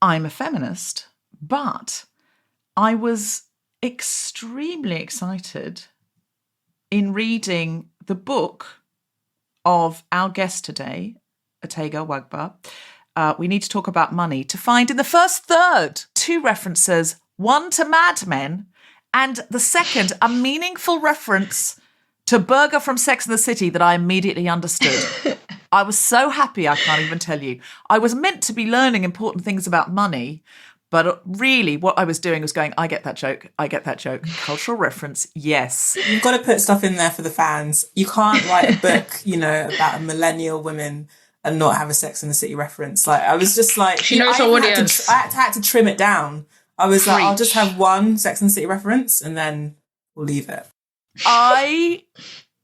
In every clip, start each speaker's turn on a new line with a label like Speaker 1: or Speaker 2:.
Speaker 1: I'm a feminist, but I was extremely excited in reading the book of our guest today, Otegha Uwagba. We need to talk about money, to find in the first third 2 references, one to Mad Men and the second a meaningful reference to Burger from Sex and the City that I immediately understood. I was so happy, I can't even tell you. I was meant to be learning important things about money, but really what I was doing was going, I get that joke. Cultural reference, yes.
Speaker 2: You've got to put stuff in there for the fans. You can't write a book, about a millennial women and not have a Sex and the City reference. Like, I was just like...
Speaker 3: She knows her audience.
Speaker 2: I had to trim it down. I was like, I'll just have one Sex and the City reference and then we'll leave it.
Speaker 1: I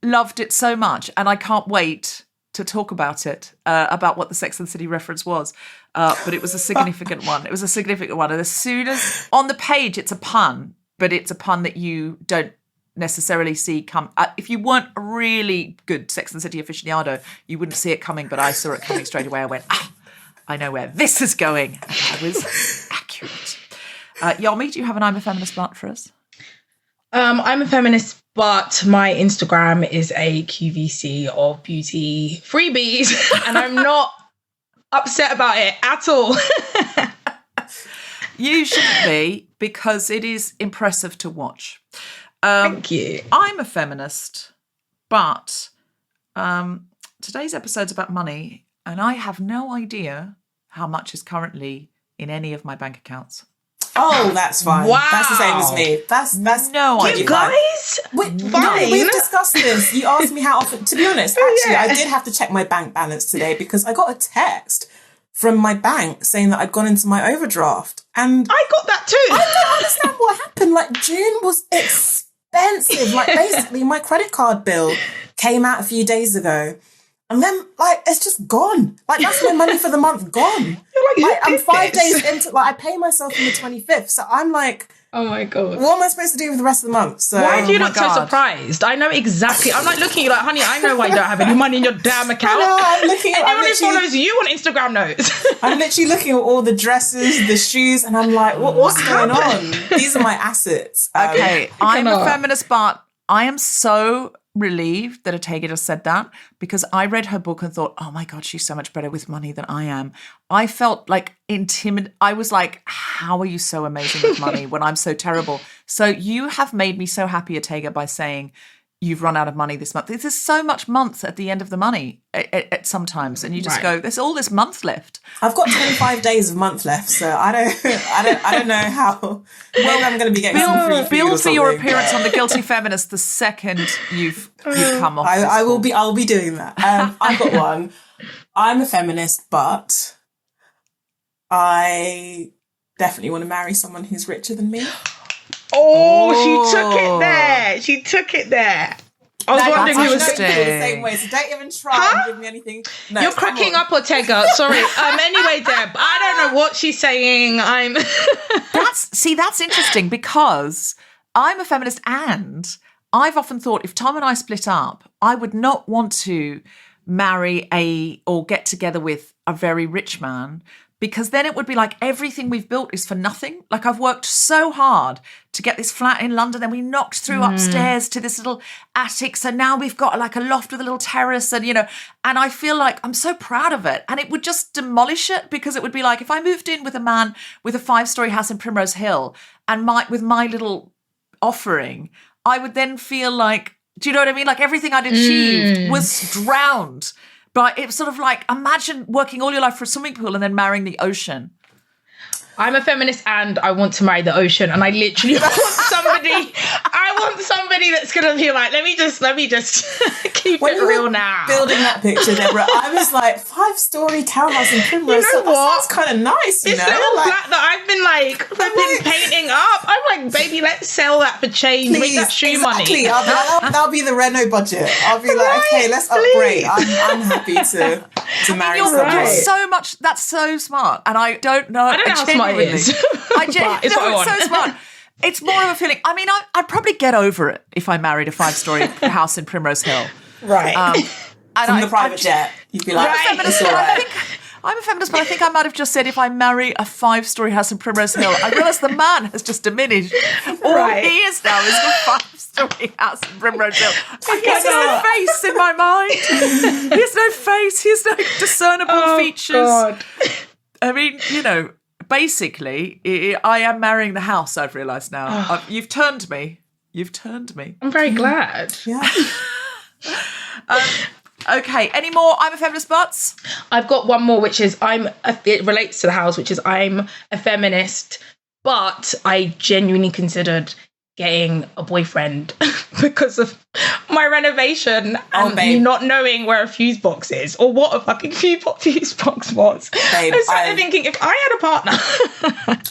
Speaker 1: loved it so much and I can't wait to talk about it, about what the Sex and the City reference was. But it was a significant one. And as soon as, on the page, it's a pun, but it's a pun that you don't necessarily see come. If you weren't a really good Sex and the City aficionado, you wouldn't see it coming, but I saw it coming straight away. I went, I know where this is going. And I was accurate. Yomi, do you have an I'm a Feminist blunt for us?
Speaker 3: I'm a feminist, but my Instagram is a QVC of beauty freebies, and I'm not upset about it at all.
Speaker 1: You shouldn't be, because it is impressive to watch.
Speaker 3: Thank you.
Speaker 1: I'm a feminist, but today's episode's about money, and I have no idea how much is currently in any of my bank accounts.
Speaker 2: Oh, that's fine.
Speaker 3: Wow.
Speaker 2: That's the same as me. That's
Speaker 1: no idea.
Speaker 3: You guys?
Speaker 2: We've discussed this. You asked me how often. To be honest, actually, I did have to check my bank balance today because I got a text from my bank saying that I'd gone into my overdraft. And
Speaker 3: I got that too.
Speaker 2: I don't understand what happened. Like, June was expensive. Like, basically, my credit card bill came out a few days ago. And then, like, it's just gone. Like, that's my money for the month gone. Like I'm 5 days into, like, I pay myself on the 25th. So I'm like,
Speaker 3: oh my God.
Speaker 2: What am I supposed to do with the rest of the month? So
Speaker 3: why are you not so surprised? I know exactly. I'm like looking at you like, honey, I know why you don't have any money in your damn account.
Speaker 2: I know, I'm looking at
Speaker 3: anyone who follows you on Instagram knows.
Speaker 2: I'm literally looking at all the dresses, the shoes, and I'm like, what's going on? These are my assets.
Speaker 1: Okay, I'm a feminist, but I am so relieved that Otegha just said that, because I read her book and thought, oh my God, she's so much better with money than I am. I felt like intimidated. I was like, how are you so amazing with money when I'm so terrible? So you have made me so happy, Otegha, by saying you've run out of money this month. There's so much month at the end of the money at sometimes, and you just go, there's all this month left.
Speaker 2: I've got 25 days of month left, so I don't know how. Well, I'm going to be getting some free food
Speaker 1: Bill for your appearance on the Guilty Feminist the second you've come off.
Speaker 2: I'll be doing that. I've got one. I'm a feminist, but I definitely want to marry someone who's richer than me.
Speaker 3: Oh, she took it there. I was wondering who was
Speaker 2: the same way, so don't even try and give me anything. No,
Speaker 3: you're cracking up, Otegha. Sorry. Anyway, Deb, I don't know what she's saying.
Speaker 1: That's interesting, because I'm a feminist, and I've often thought if Tom and I split up, I would not want to marry or get together with a very rich man, because then it would be like everything we've built is for nothing. Like, I've worked so hard to get this flat in London, then we knocked through upstairs to this little attic. So now we've got like a loft with a little terrace, and, and I feel like I'm so proud of it. And it would just demolish it, because it would be like if I moved in with a man with a 5-story house in Primrose Hill and with my little offering, I would then feel like, do you know what I mean? Like everything I'd achieved was drowned. But it's sort of like, imagine working all your life for a swimming pool and then marrying the ocean.
Speaker 3: I'm a feminist and I want to marry the ocean, and I literally want somebody that's going to be like, let me just keep it real now.
Speaker 2: Building that picture, Deborah, I was like, 5-story townhouse in Primrose.
Speaker 3: You know what?
Speaker 2: That's kind of nice,
Speaker 3: this little flat that I've been painting up. I'm like, baby, let's sell that for change. Make that shoe money.
Speaker 2: That'll be the reno budget. I'll be like, okay, let's upgrade. I'm happy to marry someone.
Speaker 1: You're so much. That's so smart, and I don't know.
Speaker 3: I don't know how smart it is.
Speaker 1: It's so smart. It's more of a feeling. I mean, I'd probably get over it if I married a 5-story house in Primrose Hill.
Speaker 2: Right. From the private jet. You'd be like,
Speaker 1: it's all right. I'm a feminist, but I think I might have just said if I marry a 5-story house in Primrose Hill. I realise the man has just diminished. All he is now is a 5-story house in Primrose Hill. He has no face in my mind. He has no face. He has no discernible features.
Speaker 3: God.
Speaker 1: I mean, basically, I am marrying the house, I've realised now. You've turned me.
Speaker 3: I'm very glad.
Speaker 2: Yeah.
Speaker 1: Okay, any more I'm a feminist buts?
Speaker 3: I've got one more, which is it relates to the house, which is I'm a feminist, but I genuinely considered getting a boyfriend because of my renovation and me not knowing where a fuse box is or what a fucking fuse box was.
Speaker 2: Babe,
Speaker 3: I started thinking, if I had a partner...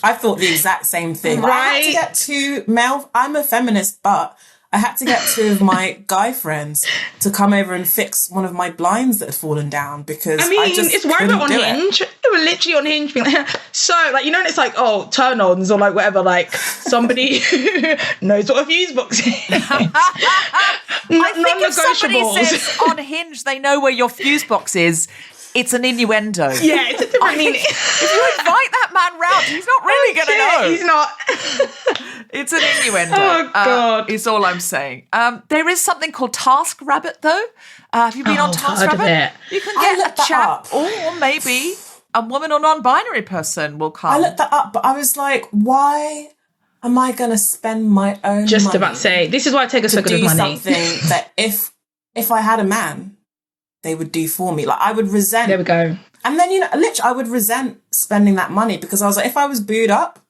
Speaker 2: I thought the exact same thing.
Speaker 3: Right?
Speaker 2: I had to get two male... I'm a feminist, but I had to get two of my guy friends to come over and fix one of my blinds that had fallen down because I just
Speaker 3: it's why we're on Hinge. They were literally on Hinge being like, so, like, and it's like, oh, turn-ons or like whatever, like somebody who knows what a fuse box is.
Speaker 1: I think if somebody says on Hinge they know where your fuse box is, it's an innuendo.
Speaker 3: Yeah, it's a different meaning.
Speaker 1: If you invite that man round, he's not really going to know.
Speaker 3: He's not.
Speaker 1: It's an innuendo.
Speaker 3: Oh, God.
Speaker 1: Is all I'm saying. There is something called Task Rabbit, though. Have you been on Task
Speaker 3: heard of
Speaker 1: Rabbit?
Speaker 3: it.
Speaker 1: You can
Speaker 2: I
Speaker 1: get
Speaker 2: looked
Speaker 1: a
Speaker 2: that
Speaker 1: chap,
Speaker 2: up.
Speaker 1: or maybe a woman or non-binary person will come.
Speaker 2: I looked that up, but I was like, why am I going to spend my own
Speaker 3: Just
Speaker 2: money
Speaker 3: about to say, this is why I take a
Speaker 2: to
Speaker 3: so good
Speaker 2: do
Speaker 3: of money.
Speaker 2: something that if I had a man, they would do for me? Like, I would resent.
Speaker 3: There we go.
Speaker 2: And then, literally, I would resent spending that money because I was like, if I was booed up,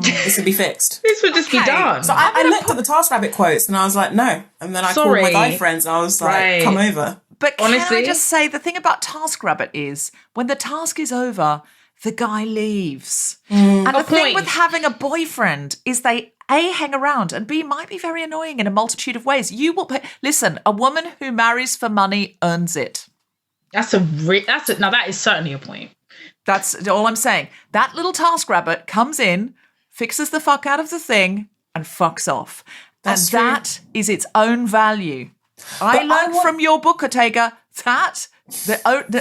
Speaker 2: this would be fixed.
Speaker 3: This would just be done.
Speaker 2: So I looked at the TaskRabbit quotes and I was like, no. And then I called my guy friends and I was like, come over.
Speaker 1: But can
Speaker 3: honestly,
Speaker 1: I just say, the thing about TaskRabbit is when the task is over, the guy leaves. And the thing with having a boyfriend is they A, hang around, and B, might be very annoying in a multitude of ways. You will listen, a woman who marries for money earns it.
Speaker 3: now that is certainly a point.
Speaker 1: That's all I'm saying. That little TaskRabbit comes in, fixes the fuck out of the thing, and fucks off.
Speaker 2: That's
Speaker 1: and that is its own value. I learned from your book, Otegha, that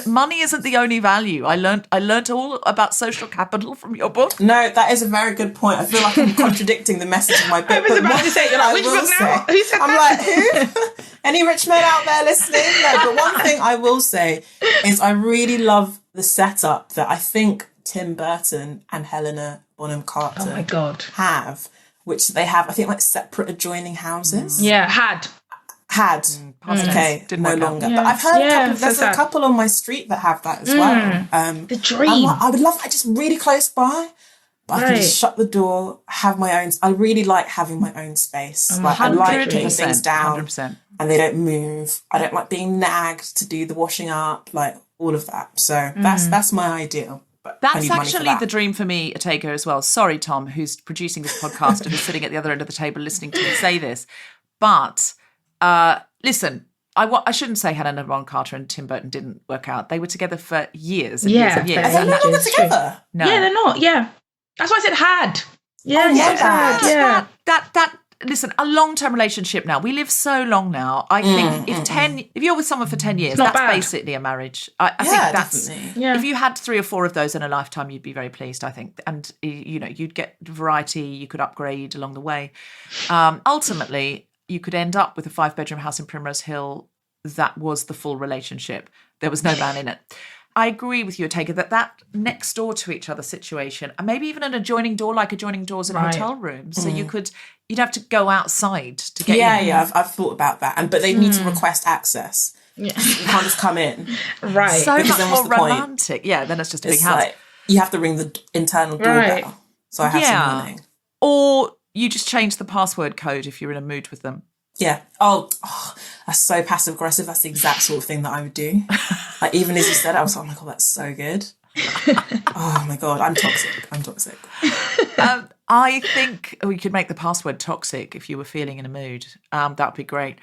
Speaker 1: money isn't the only value. I learned all about social capital from your book.
Speaker 2: No, that is a very good point. I feel like I'm contradicting the message of my book.
Speaker 3: I was about to say, you're like, which book now? Who said
Speaker 2: I'm
Speaker 3: that?
Speaker 2: like, who? Any rich men out there listening? No, but one thing I will say is I really love the setup that I think Tim Burton and Helena Bonham Carter
Speaker 3: Oh my God.
Speaker 2: have, which they have, I think, like separate adjoining houses.
Speaker 3: Yeah, had.
Speaker 2: Okay,
Speaker 1: Didn't
Speaker 2: no
Speaker 1: work out.
Speaker 2: longer. But I've heard there's a
Speaker 3: sad.
Speaker 2: couple on my street that have that as well.
Speaker 3: The dream.
Speaker 2: I would love that just really close by. But I can just shut the door, have my own. I really like having my own space. Like, I like putting things down
Speaker 1: 100%.
Speaker 2: and they don't move. I don't like being nagged to do the washing up, like all of that. So that's my ideal. But I
Speaker 1: That's
Speaker 2: need money for
Speaker 1: actually
Speaker 2: that.
Speaker 1: the dream for me, Otegha, as well. Sorry, Tom, who's producing this podcast and is sitting at the other end of the table listening to me say this. But listen, I shouldn't say Helena Bonham Carter and Tim Burton didn't work out. They were together for years and years and years.
Speaker 2: Are they no longer together?
Speaker 1: No.
Speaker 3: Yeah, they're not. Yeah. That's why I said had. Yeah,
Speaker 1: That listen, a long-term relationship now. We live so long now. I think if you're with someone for 10 years,
Speaker 3: not
Speaker 1: that's
Speaker 3: bad.
Speaker 1: basically a marriage. I think that's
Speaker 2: definitely.
Speaker 3: Yeah.
Speaker 1: if you had 3 or 4 of those in a lifetime, you'd be very pleased, I think. And you'd get variety, you could upgrade along the way. Ultimately, you could end up with a 5-bedroom house in Primrose Hill that was the full relationship. There was no man in it. I agree with you, Otegha, that next door to each other situation, and maybe even an adjoining door, like adjoining doors in hotel rooms. So you'd have to go outside to get in.
Speaker 2: Yeah, I've thought about that. But they need to request access.
Speaker 3: Yeah.
Speaker 2: You can't just come in.
Speaker 3: Right.
Speaker 1: So
Speaker 2: Because
Speaker 1: much
Speaker 2: then what's
Speaker 1: more
Speaker 2: the point?
Speaker 1: romantic. Yeah, then it's just a big
Speaker 2: It's
Speaker 1: house.
Speaker 2: like, you have to ring the internal doorbell. So I have some warning.
Speaker 1: Or you just change the password code if you're in a mood with them.
Speaker 2: Yeah. Oh, that's so passive aggressive. That's the exact sort of thing that I would do. Like, even as you said it, I was like, oh my God, that's so good. Oh my God, I'm toxic.
Speaker 1: I think we could make the password toxic if you were feeling in a mood. That would be great.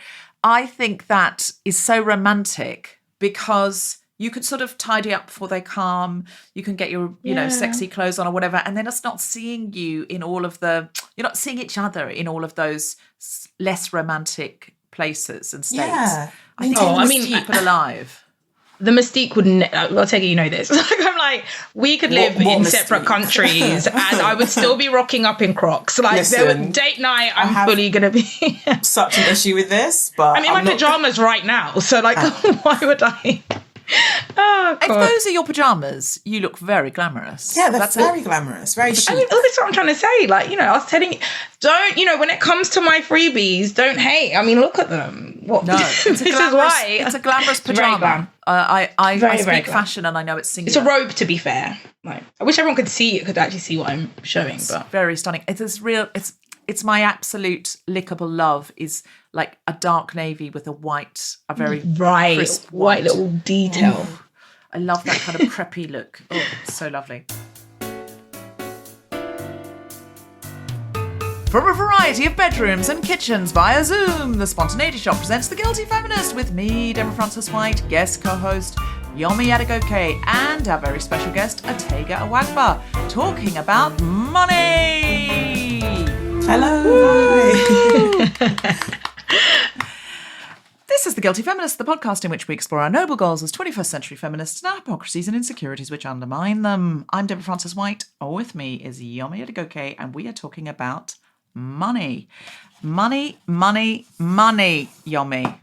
Speaker 1: I think that is so romantic because you could sort of tidy up before they come. You can get your, sexy clothes on or whatever. And then it's not seeing you in all of you're not seeing each other in all of those less romantic places and states.
Speaker 2: Yeah.
Speaker 1: I think keep it alive.
Speaker 3: the mystique would. Otegha, you know this. Like, I'm like, we could live in separate countries, and I would still be rocking up in Crocs. Like, there was date night. I'm fully gonna be
Speaker 2: such an issue with this, but
Speaker 3: I'm in my pajamas right now. So, like, why would I? Oh,
Speaker 1: if those are your pajamas, you look very glamorous.
Speaker 2: Yeah, that's very glamorous, very chic.
Speaker 3: I mean, look, that's what I'm trying to say. Like, you know, I was telling you, don't, you know, when it comes to my freebies, don't hate. I mean, look at them. What?
Speaker 1: No, it's it's a glamorous pajama. I speak fashion, and I know it's singular.
Speaker 3: It's a robe, to be fair. Like, I wish everyone could actually see what I'm showing.
Speaker 1: It's
Speaker 3: but
Speaker 1: very stunning. It's my absolute lickable love is like a dark navy with a very crisp
Speaker 3: white little detail.
Speaker 1: Ooh, I love that kind of preppy look. Oh, it's so lovely. From a variety of bedrooms and kitchens via Zoom, the Spontaneity Shop presents The Guilty Feminist with me, Deborah Frances-White, guest co-host Yomi Adegoke, and our very special guest, Otegha Uwagba, talking about money.
Speaker 2: Hello.
Speaker 1: This is The Guilty Feminist, the podcast in which we explore our noble goals as 21st century feminists and our hypocrisies and insecurities which undermine them. I'm Deborah Frances-White. With me is Yomi Adegoke, and we are talking about money. Money, money, money, Yomi.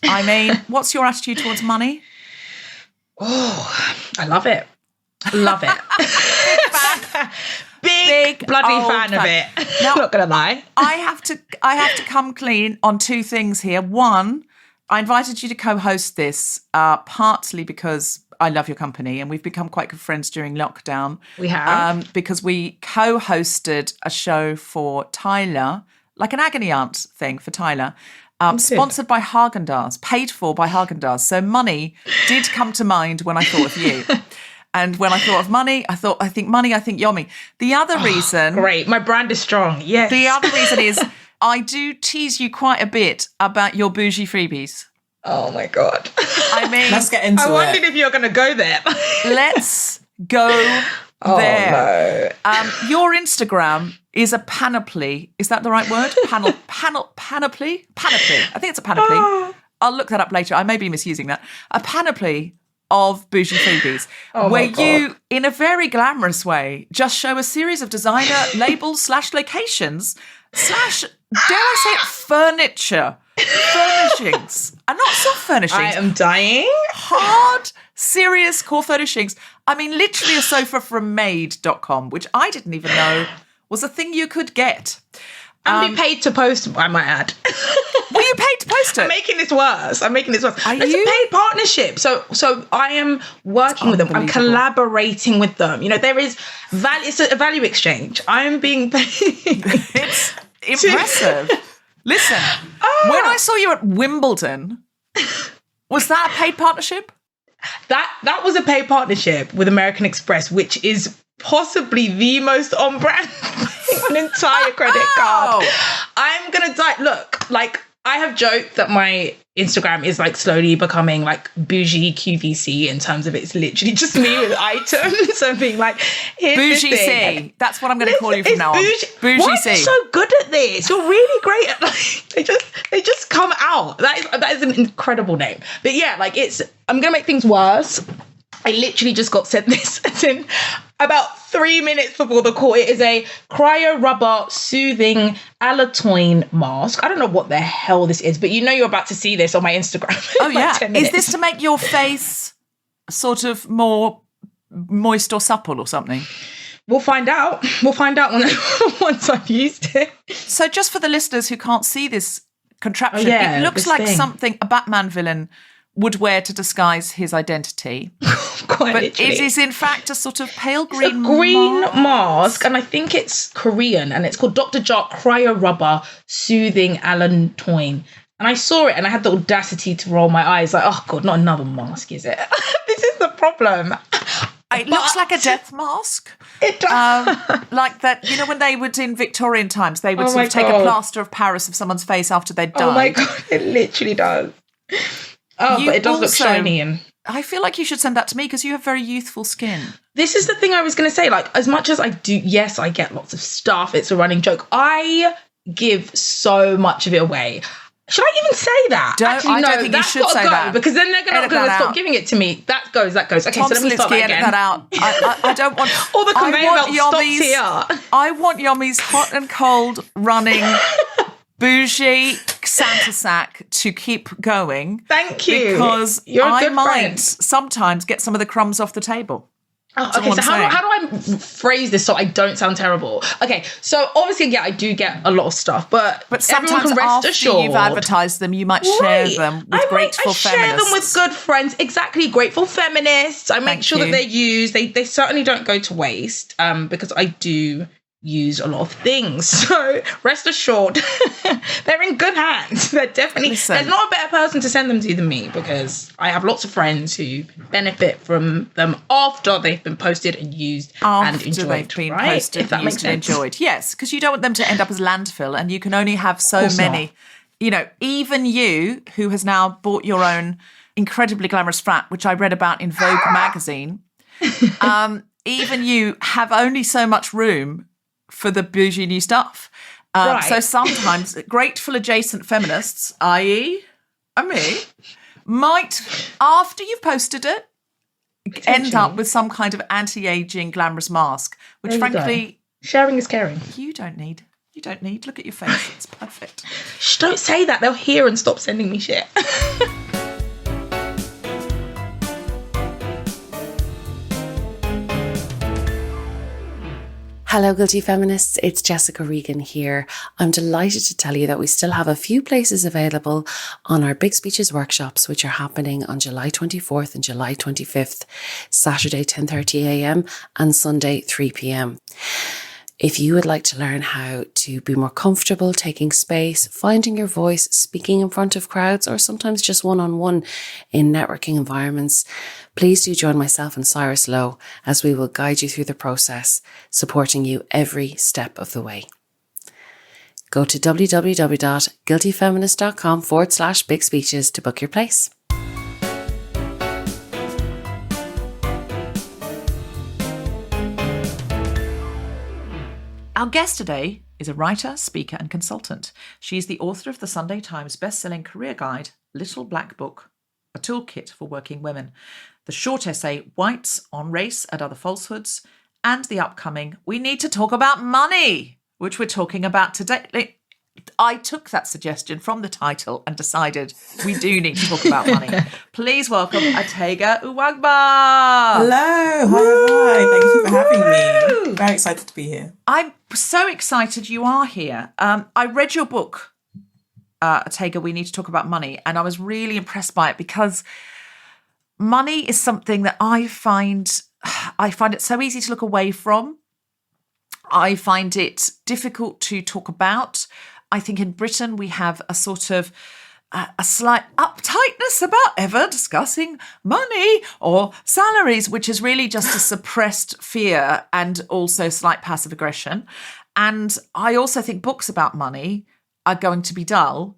Speaker 1: I mean, what's your attitude towards money?
Speaker 3: Oh, I love it. Love it. Big bloody fan of it.
Speaker 1: Now,
Speaker 3: not gonna lie.
Speaker 1: I have to come clean on two things here. One, I invited you to co-host this partly because I love your company and we've become quite good friends during lockdown.
Speaker 3: We have.
Speaker 1: Because we co-hosted a show for Tyler, like an agony aunt thing for Tyler, sponsored by Haagen-Dazs, paid for by Haagen-Dazs. So money did come to mind when I thought of you. And when I thought of money, I think Yomi. The other reason...
Speaker 3: Great. My brand is strong. Yes.
Speaker 1: The other reason is I do tease you quite a bit about your bougie freebies.
Speaker 3: Oh, my God.
Speaker 1: I mean...
Speaker 2: Let's get into it.
Speaker 3: I wondered if you're going to go there.
Speaker 1: Let's go there.
Speaker 3: No.
Speaker 1: Your Instagram is a panoply. Is that the right word? Panoply? Panoply. I think it's a panoply. I'll look that up later. I may be misusing that. A panoply of bougie freebies, where you, in a very glamorous way, just show a series of designer labels / locations / dare I say it, furniture, furnishings, and not soft furnishings.
Speaker 3: I am dying.
Speaker 1: Hard, serious core furnishings. I mean, literally a sofa from made.com, which I didn't even know was a thing you could get.
Speaker 3: And be paid to post, I might add.
Speaker 1: Were you paid to post it?
Speaker 3: I'm making this worse.
Speaker 1: Are
Speaker 3: it's
Speaker 1: you?
Speaker 3: a paid partnership. So I am working with them. I'm collaborating with them. You know, there is it's a value exchange. I'm being paid.
Speaker 1: It's impressive. Listen, when I saw you at Wimbledon, was that a paid partnership?
Speaker 3: That was a paid partnership with American Express, which is possibly the most on brand an entire credit card. I'm gonna die. Look, like, I have joked that my Instagram is like slowly becoming like bougie QVC in terms of it's literally just me with items and being like, here's
Speaker 1: bougie
Speaker 3: this thing.
Speaker 1: C. That's what I'm going to call you from now on. Bougie
Speaker 3: Why
Speaker 1: C.
Speaker 3: are you so good at this? You're really great at, like, they just come out. That is an incredible name. But yeah, like, I'm gonna make things worse. I literally just got sent this as in about 3 minutes before the call. It is a cryo rubber soothing allantoin mask. I don't know what the hell this is, but you know you're about to see this on my Instagram.
Speaker 1: Oh, yeah. Is this to make your face sort of more moist or supple or something?
Speaker 3: We'll find out. We'll find out once I've used it.
Speaker 1: So just for the listeners who can't see this contraption, it looks like something a Batman villain would wear to disguise his identity.
Speaker 3: Quite
Speaker 1: but
Speaker 3: literally.
Speaker 1: It is in fact a sort of pale green
Speaker 3: mask, and I think it's Korean, and it's called Dr. Jart Cryo Rubber Soothing Allantoin. And I saw it and I had the audacity to roll my eyes like, oh God, not another mask, is it? This is the problem.
Speaker 1: It looks like a death mask.
Speaker 3: It does.
Speaker 1: Like that, you know, when they would, in Victorian times, they would sort of take a plaster of Paris of someone's face after they'd died.
Speaker 3: Oh my God, it literally does. Oh, but it does look shiny. And
Speaker 1: I feel like you should send that to me because you have very youthful skin.
Speaker 3: This is the thing I was going to say. Like, as much as I do, yes, I get lots of stuff. It's a running joke. I give so much of it away. Should I even say that?
Speaker 1: I don't think you should say that.
Speaker 3: Because then they're going to stop giving it to me. That goes. Okay,
Speaker 1: Tom
Speaker 3: so let me start that
Speaker 1: edit
Speaker 3: again.
Speaker 1: that out. I don't want...
Speaker 3: All the conveyor belt stops here.
Speaker 1: I want Yomi's hot and cold running bougie Santa sack to keep going.
Speaker 3: Thank you.
Speaker 1: Because I might sometimes get some of the crumbs off the table.
Speaker 3: Oh, okay, so how do I phrase this so I don't sound terrible? Okay, so obviously, yeah, I do get a lot of stuff, but
Speaker 1: sometimes
Speaker 3: can rest
Speaker 1: after
Speaker 3: assured,
Speaker 1: you've advertised them, you might share them with grateful feminists. I share them
Speaker 3: with good friends, exactly, grateful feminists. I make sure that they're used. They certainly don't go to waste because I do use a lot of things. So rest assured, they're in good hands. They're definitely... There's not a better person to send them to than me because I have lots of friends who benefit from them after they've been posted and used and enjoyed.
Speaker 1: They've been posted,
Speaker 3: if that makes sense.
Speaker 1: And enjoyed. Yes, because you don't want them to end up as landfill and you can only have so many.
Speaker 3: Not.
Speaker 1: You know, even you, who has now bought your own incredibly glamorous flat, which I read about in Vogue magazine, even you have only so much room for the bougie new stuff. So sometimes grateful adjacent feminists, i.e. me, might, after you've posted it, end up with some kind of anti-aging glamorous mask, which frankly...
Speaker 3: Sharing is caring.
Speaker 1: You don't need. Look at your face. It's perfect.
Speaker 3: Shh, don't say that. They'll hear and stop sending me shit.
Speaker 4: Hello, Guilty Feminists. It's Jessica Regan here. I'm delighted to tell you that we still have a few places available on our Big Speeches workshops, which are happening on July 24th and July 25th, Saturday 10:30am and Sunday 3pm. If you would like to learn how to be more comfortable taking space, finding your voice, speaking in front of crowds, or sometimes just one-on-one in networking environments, please do join myself and Cyrus Lowe as we will guide you through the process, supporting you every step of the way. Go to www.guiltyfeminist.com/big speeches to book your place.
Speaker 1: Our guest today is a writer, speaker and consultant. She is the author of the Sunday Times bestselling career guide, Little Black Book, a toolkit for working women, the short essay, Whites on Race and Other Falsehoods, and the upcoming We Need to Talk About Money, which we're talking about today. I took that suggestion from the title and decided we do need to talk about money. Please welcome Otegha Uwagba.
Speaker 2: Hello. Hi. Thank you for having me. Very excited to be here.
Speaker 1: I'm so excited you are here. I read your book, Otegha, We Need to Talk About Money, and I was really impressed by it because money is something that I find it so easy to look away from. I find it difficult to talk about. I think in Britain we have a sort of a slight uptightness about ever discussing money or salaries, which is really just a suppressed fear and also slight passive aggression. And I also think books about money are going to be dull.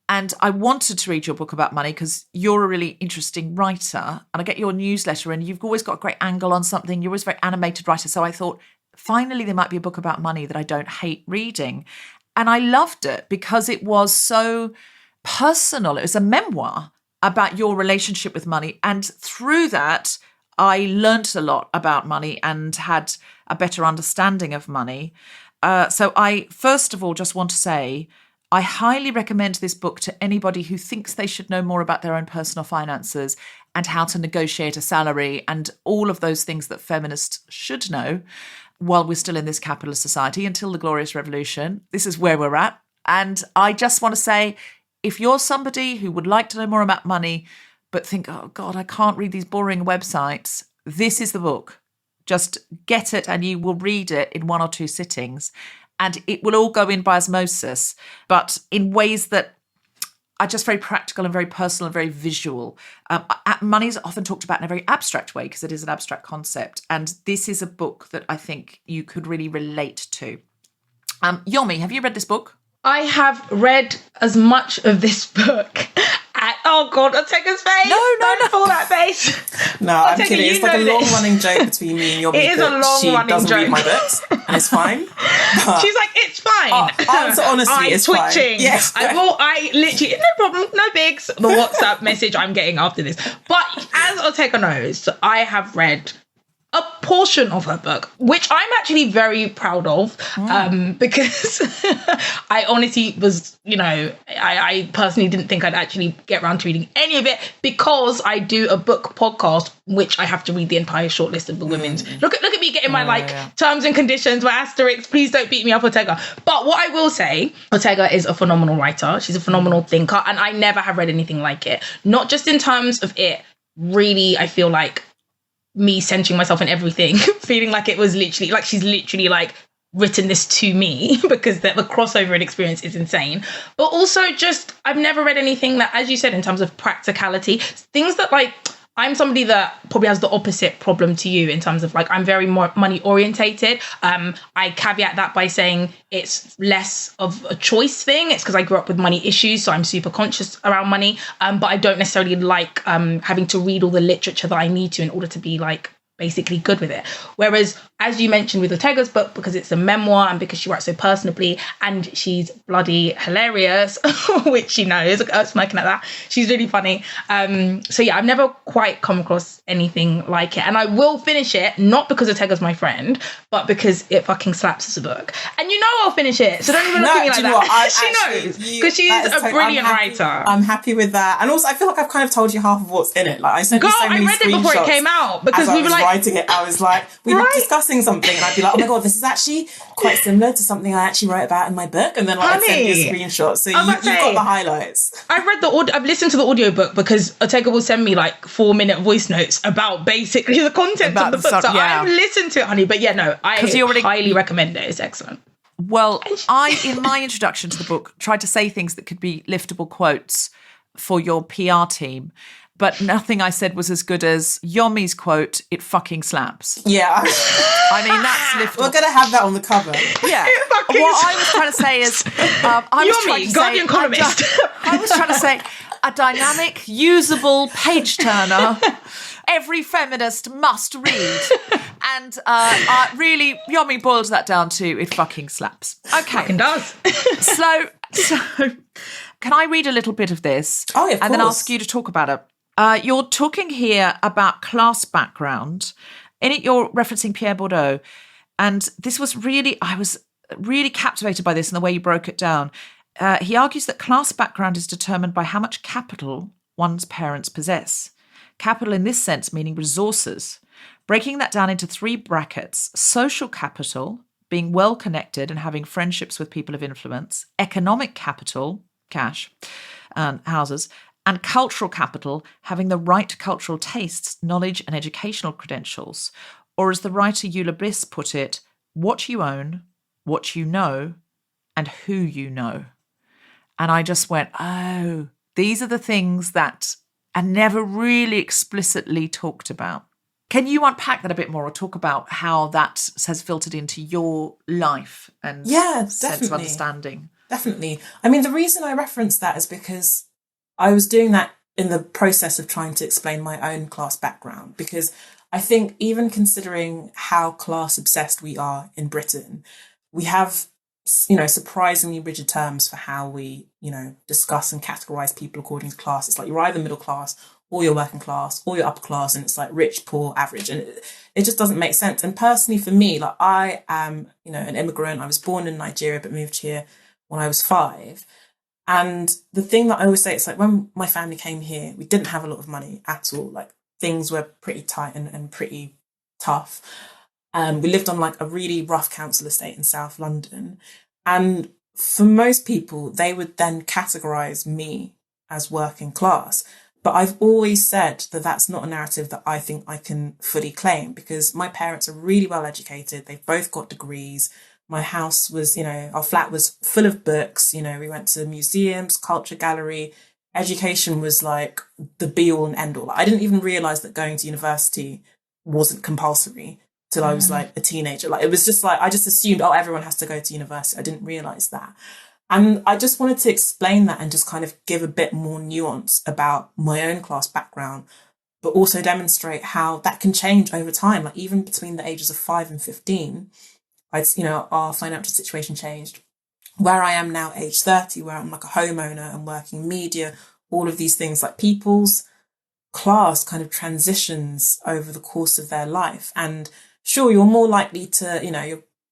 Speaker 1: And I wanted to read your book about money because you're a really interesting writer and I get your newsletter and you've always got a great angle on something. You're always a very animated writer. So I thought, finally, there might be a book about money that I don't hate reading. And I loved it because it was so personal. It was a memoir about your relationship with money. And through that, I learnt a lot about money and had a better understanding of money. So I, first of all, just want to say, I highly recommend this book to anybody who thinks they should know more about their own personal finances and how to negotiate a salary and all of those things that feminists should know while we're still in this capitalist society until the Glorious Revolution. This is where we're at. And I just want to say, if you're somebody who would like to know more about money, but think, oh God, I can't read these boring websites, this is the book. Just get it and you will read it in 1 or 2 sittings. And it will all go in by osmosis, but in ways that are just very practical and very personal and very visual. Money is often talked about in a very abstract way because it is an abstract concept. And this is a book that I think you could really relate to. Yomi, have you read this book?
Speaker 3: I have read as much of this book Oh God, Otegha's face.
Speaker 1: No.
Speaker 3: Don't pull that face.
Speaker 2: No, I'm
Speaker 3: Otegha,
Speaker 2: kidding. It's like a long-running joke between me and Yomi.
Speaker 3: It is a
Speaker 2: she
Speaker 3: long-running
Speaker 2: doesn't read
Speaker 3: joke.
Speaker 2: my books, and it's fine. But
Speaker 3: She's like, it's fine.
Speaker 2: answer honestly,
Speaker 3: I'm
Speaker 2: it's
Speaker 3: twitching.
Speaker 2: fine. Yes.
Speaker 3: I literally, no problem, no bigs. The WhatsApp message I'm getting after this. But as Otegha knows, I have read a portion of her book, which I'm actually very proud of, because I honestly was, I personally didn't think I'd actually get around to reading any of it, because I do a book podcast, which I have to read the entire shortlist of the women's. Look at me getting my terms and conditions, my asterisks. Please don't beat me up, Otegha. But what I will say, Otegha is a phenomenal writer. She's a phenomenal thinker, and I never have read anything like it. Not just in terms of it, really, I feel like me centering myself in everything, feeling like it was literally, like she's literally like written this to me, because the crossover and experience is insane. But also just, I've never read anything that, as you said, in terms of practicality, things that like, I'm somebody that probably has the opposite problem to you in terms of like, I'm very more money orientated. I caveat that by saying it's less of a choice thing. It's because I grew up with money issues, so I'm super conscious around money. But I don't necessarily like having to read all the literature that I need to in order to be like basically good with it. Whereas, as you mentioned with Otegha's book, because it's a memoir and because she writes so personably and she's bloody hilarious, which she knows, smirking at that, she's really funny. So yeah, I've never quite come across anything like it, and I will finish it, not because Otegha's my friend, but because it fucking slaps as a book. And I'll finish it, so don't even look at me like that. She knows, because she's a brilliant writer.
Speaker 2: I'm happy with that, and also I feel like I've kind of told you half of what's in it. Like I sent you so many
Speaker 3: I read it before it came out, because we were like
Speaker 2: writing it. I was like, we were discussing something, and I'd be like, oh my God, this is actually quite similar to something I actually wrote about in my book, and then like I'd send you a screenshot, so you've got the highlights.
Speaker 3: I've listened to the audiobook, because Otegha will send me like 4-minute voice notes about basically the content of the book. So I've listened to it, honey. But yeah, no, I highly recommend it. It's excellent.
Speaker 1: Well, I, in my introduction to the book, tried to say things that could be liftable quotes for your PR team, but nothing I said was as good as Yomi's quote, "It fucking slaps."
Speaker 2: Yeah.
Speaker 1: I mean, that's liftable.
Speaker 2: We're going to have that on the cover.
Speaker 1: Yeah. What I was trying to say is...
Speaker 3: Yomi, Guardian columnist.
Speaker 1: I was trying to say a dynamic, usable page-turner every feminist must read. And really, Yomi boils that down to "it fucking slaps." Okay.
Speaker 3: Fucking does.
Speaker 1: So can I read a little bit of this?
Speaker 2: Oh, of course.
Speaker 1: And then ask you to talk about it. You're talking here about class background. In it, you're referencing Pierre Bourdieu. And this was I was really captivated by this and the way you broke it down. He argues that class background is determined by how much capital one's parents possess. Capital in this sense meaning resources. Breaking that down into 3 brackets: social capital, being well connected and having friendships with people of influence; economic capital, cash and houses; and cultural capital, having the right cultural tastes, knowledge and educational credentials. Or as the writer Eula Biss put it, what you own, what you know, and who you know. And I just went, oh, these are the things that are never really explicitly talked about. Can you unpack that a bit more, or talk about how that has filtered into your life and sense of understanding?
Speaker 2: Definitely. I mean, the reason I referenced that is because I was doing that in the process of trying to explain my own class background, because I think even considering how class obsessed we are in Britain, we have, surprisingly rigid terms for how we, discuss and categorize people according to class. It's like you're either middle class or you're working class or you're upper class, and it's like rich, poor, average. And it just doesn't make sense. And personally for me, like I am, an immigrant. I was born in Nigeria, but moved here when I was 5. And the thing that I always say, it's like when my family came here, we didn't have a lot of money at all. Like things were pretty tight and pretty tough. We lived on like a really rough council estate in South London. And for most people, they would then categorize me as working class. But I've always said that that's not a narrative that I think I can fully claim, because my parents are really well educated. They've both got degrees. My house was, our flat was full of books. We went to museums, culture gallery. Education was like the be all and end all. I didn't even realize that going to university wasn't compulsory till I was like a teenager. Like it was just like, I just assumed, everyone has to go to university. I didn't realize that. And I just wanted to explain that and just kind of give a bit more nuance about my own class background, but also demonstrate how that can change over time. Like even between the ages of 5 and 15, our financial situation changed. Where I am now, age 30, where I'm like a homeowner and working media, all of these things, like people's class kind of transitions over the course of their life. And sure, you're more likely to,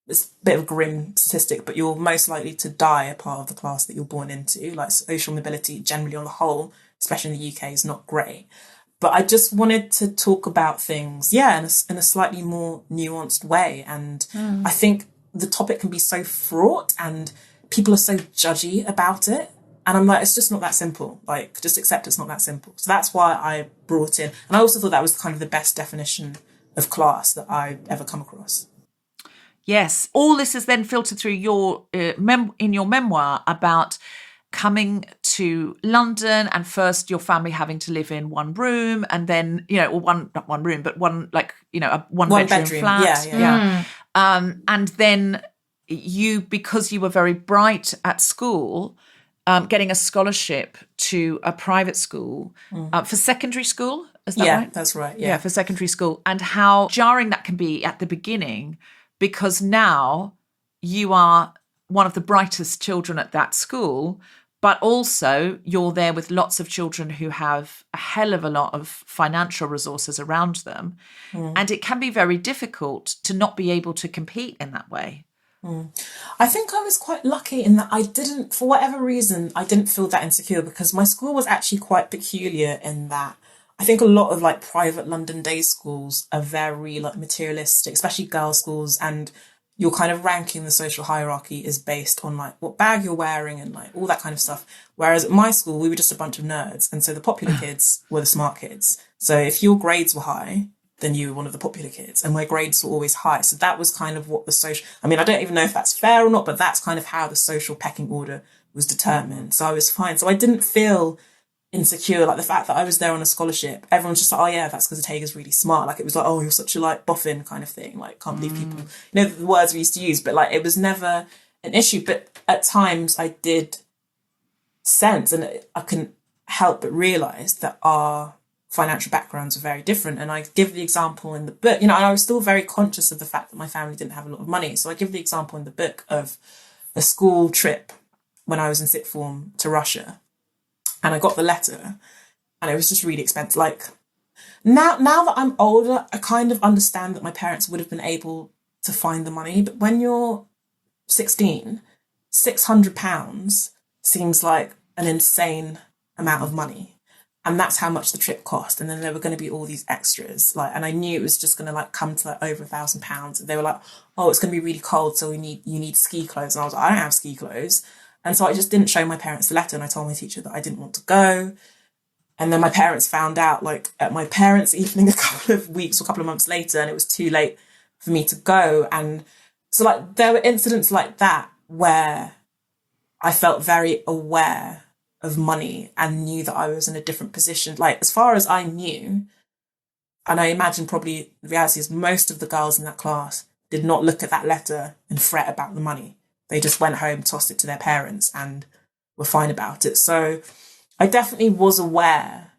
Speaker 2: it's a bit of a grim statistic, but you're most likely to die a part of the class that you're born into. Like social mobility generally on the whole, especially in the UK, is not great. But I just wanted to talk about things, in a slightly more nuanced way. And I think the topic can be so fraught and people are so judgy about it. And I'm like, it's just not that simple. Like, just accept it's not that simple. So that's why I brought in. And I also thought that was kind of the best definition of class that I've ever come across.
Speaker 1: Yes. All this is then filtered through your in your memoir about coming to London and first your family having to live in one room and then, not one room, but one, a one bedroom flat.
Speaker 2: Yeah.
Speaker 1: And then you, because you were very bright at school, getting a scholarship to a private school for secondary school. Is that right?
Speaker 2: Yeah, that's right. Yeah,
Speaker 1: for secondary school. And how jarring that can be at the beginning, because now you are one of the brightest children at that school, but also you're there with lots of children who have a hell of a lot of financial resources around them. And it can be very difficult to not be able to compete in that way.
Speaker 2: I think I was quite lucky in that I didn't, for whatever reason, I didn't feel that insecure because my school was actually quite peculiar in that I think a lot of like private London day schools are very like materialistic, especially girls' schools, and your kind of ranking in the social hierarchy is based on like what bag you're wearing and like all that kind of stuff. Whereas at my school, we were just a bunch of nerds. And so the popular kids were the smart kids. So if your grades were high, then you were one of the popular kids. And my grades were always high. So that was kind of what I don't even know if that's fair or not, but that's kind of how the social pecking order was determined. So I was fine. So I didn't feel insecure. Like the fact that I was there on a scholarship, everyone's just like, oh yeah, that's because Otegha's really smart. Like it was like, oh, you're such a like boffin kind of thing. Like can't believe people, the words we used to use, but like it was never an issue. But at times I did sense, and I couldn't help but realise that our financial backgrounds are very different. And I give the example in the book, and I was still very conscious of the fact that my family didn't have a lot of money. So I give the example in the book of a school trip when I was in sixth form to Russia. And I got the letter and it was just really expensive. Like now that I'm older, I kind of understand that my parents would have been able to find the money. But when you're 16, £600 seems like an insane amount of money. And that's how much the trip cost. And then there were going to be all these extras. And I knew it was just going to come to over £1,000. And they were like, oh, it's going to be really cold. So you need ski clothes. And I was like, I don't have ski clothes. And so I just didn't show my parents the letter, and I told my teacher that I didn't want to go. And then my parents found out at my parents' evening a couple of weeks or a couple of months later, and it was too late for me to go. And so there were incidents like that where I felt very aware of money and knew that I was in a different position. As far as I knew, and I imagine probably the reality is most of the girls in that class did not look at that letter and fret about the money. They just went home, tossed it to their parents and were fine about it. So I definitely was aware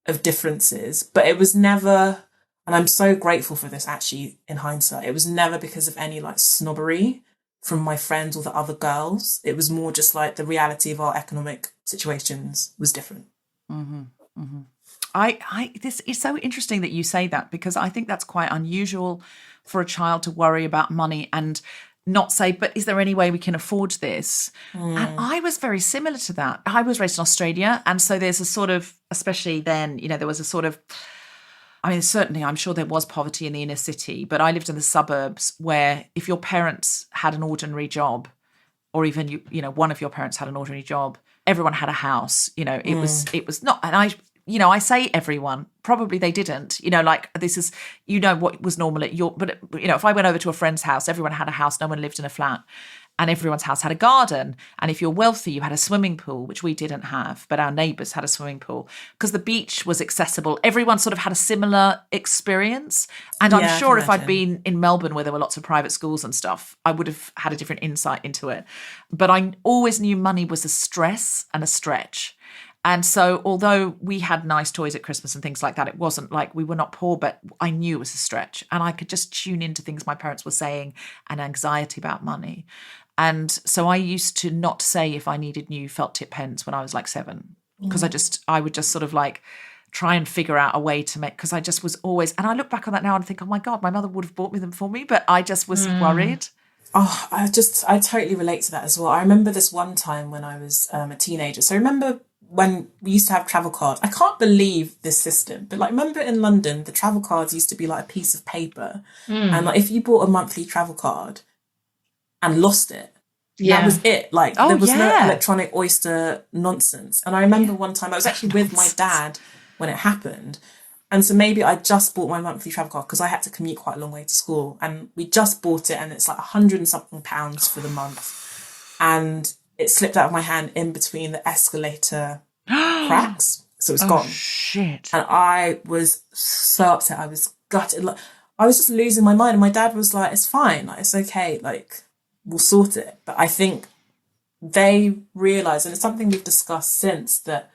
Speaker 2: of differences, but it was never, and I'm so grateful for this actually in hindsight, it was never because of any snobbery from my friends or the other girls. It was more just the reality of our economic situations was different.
Speaker 1: Mm-hmm. Mm-hmm. This is so interesting that you say that, because I think that's quite unusual for a child to worry about money and not say, but is there any way we can afford this? And I was very similar to that. I was raised in Australia. And so there's a sort of, especially then, there was a sort of, certainly I'm sure there was poverty in the inner city, but I lived in the suburbs where if your parents had an ordinary job, or even, one of your parents had an ordinary job, everyone had a house, it was not, and I say everyone, probably they didn't, this is, what was normal at your, but if I went over to a friend's house, everyone had a house, no one lived in a flat. and everyone's house had a garden. And if you're wealthy, you had a swimming pool, which we didn't have, but our neighbours had a swimming pool because the beach was accessible. Everyone sort of had a similar experience. And I'm sure if I'd been in Melbourne where there were lots of private schools and stuff, I would have had a different insight into it. But I always knew money was a stress and a stretch. And so although we had nice toys at Christmas and things like that, it wasn't like we were not poor, but I knew it was a stretch. And I could just tune into things my parents were saying and anxiety about money. And so I used to not say if I needed new felt tip pens when I was like 7, because I would just sort of like try and figure out a way to make, because I just was always, and I look back on that now and think, oh my God, my mother would have bought me them for me, but I just was worried.
Speaker 2: Oh, I totally relate to that as well. I remember this one time when I was a teenager. So remember when we used to have travel cards. I can't believe this system, but like, remember in London, the travel cards used to be like a piece of paper. And like, if you bought a monthly travel card and lost it, that was it. Like, there was no electronic Oyster nonsense. And I remember one time I was actually with my dad when it happened. And so maybe I just bought my monthly travel card because I had to commute quite a long way to school. And we just bought it and it's like £100 and something for the month. And it slipped out of my hand in between the escalator cracks. So it's gone.
Speaker 1: Shit.
Speaker 2: And I was so upset. I was gutted. Like, I was just losing my mind. And my dad was like, it's fine. Like, it's okay. Like, we'll sort it. But I think they realised, and it's something we've discussed since, that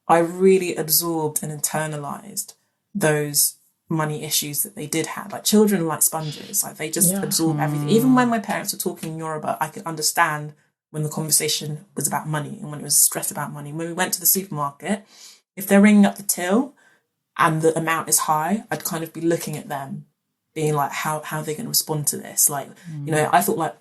Speaker 2: I really absorbed and internalised those money issues that they did have. Like, children are like sponges. Like, they just absorb everything. Even when my parents were talking Yoruba, I could understand when the conversation was about money and when it was stress about money. When we went to the supermarket, if they're ringing up the till and the amount is high, I'd kind of be looking at them being like, how are they going to respond to this? Like, you know, I thought like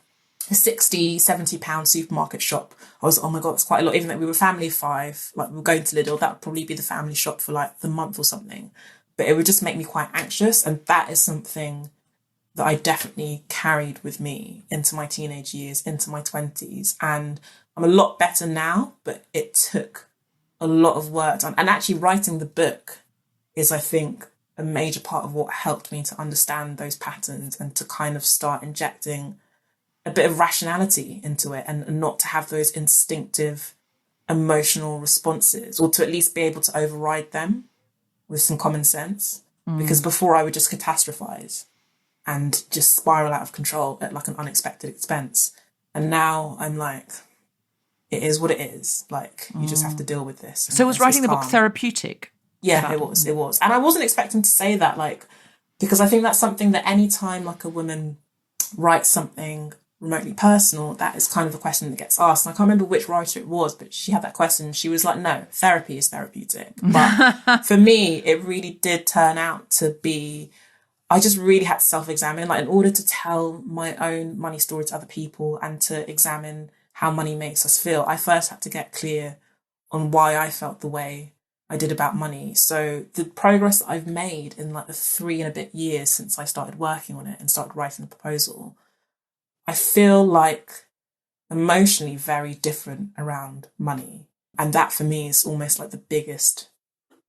Speaker 2: a 60, 70 pound supermarket shop, I was, oh my God, that's quite a lot. Even though we were a family of 5, like we were going to Lidl, that would probably be the family shop for like the month or something. But it would just make me quite anxious. And that is something that I definitely carried with me into my teenage years, into my 20s. And I'm a lot better now, but it took a lot of work done. And actually writing the book is, I think, a major part of what helped me to understand those patterns and to kind of start injecting a bit of rationality into it and not to have those instinctive emotional responses, or to at least be able to override them with some common sense. Because before I would just catastrophize and just spiral out of control at like an unexpected expense. And now I'm like, it is what it is. Like, you just have to deal with this.
Speaker 1: So was writing the book therapeutic?
Speaker 2: Yeah, it was. And I wasn't expecting to say that, like, because I think that's something that any time like a woman writes something remotely personal, that is kind of a question that gets asked. And I can't remember which writer it was, but she had that question. She was like, no, therapy is therapeutic. But for me, it really did turn out to be, I just really had to self-examine, like, in order to tell my own money story to other people and to examine how money makes us feel, I first had to get clear on why I felt the way I did about money. So the progress that I've made in like the 3 and a bit years since I started working on it and started writing the proposal, I feel like emotionally very different around money. And that for me is almost like the biggest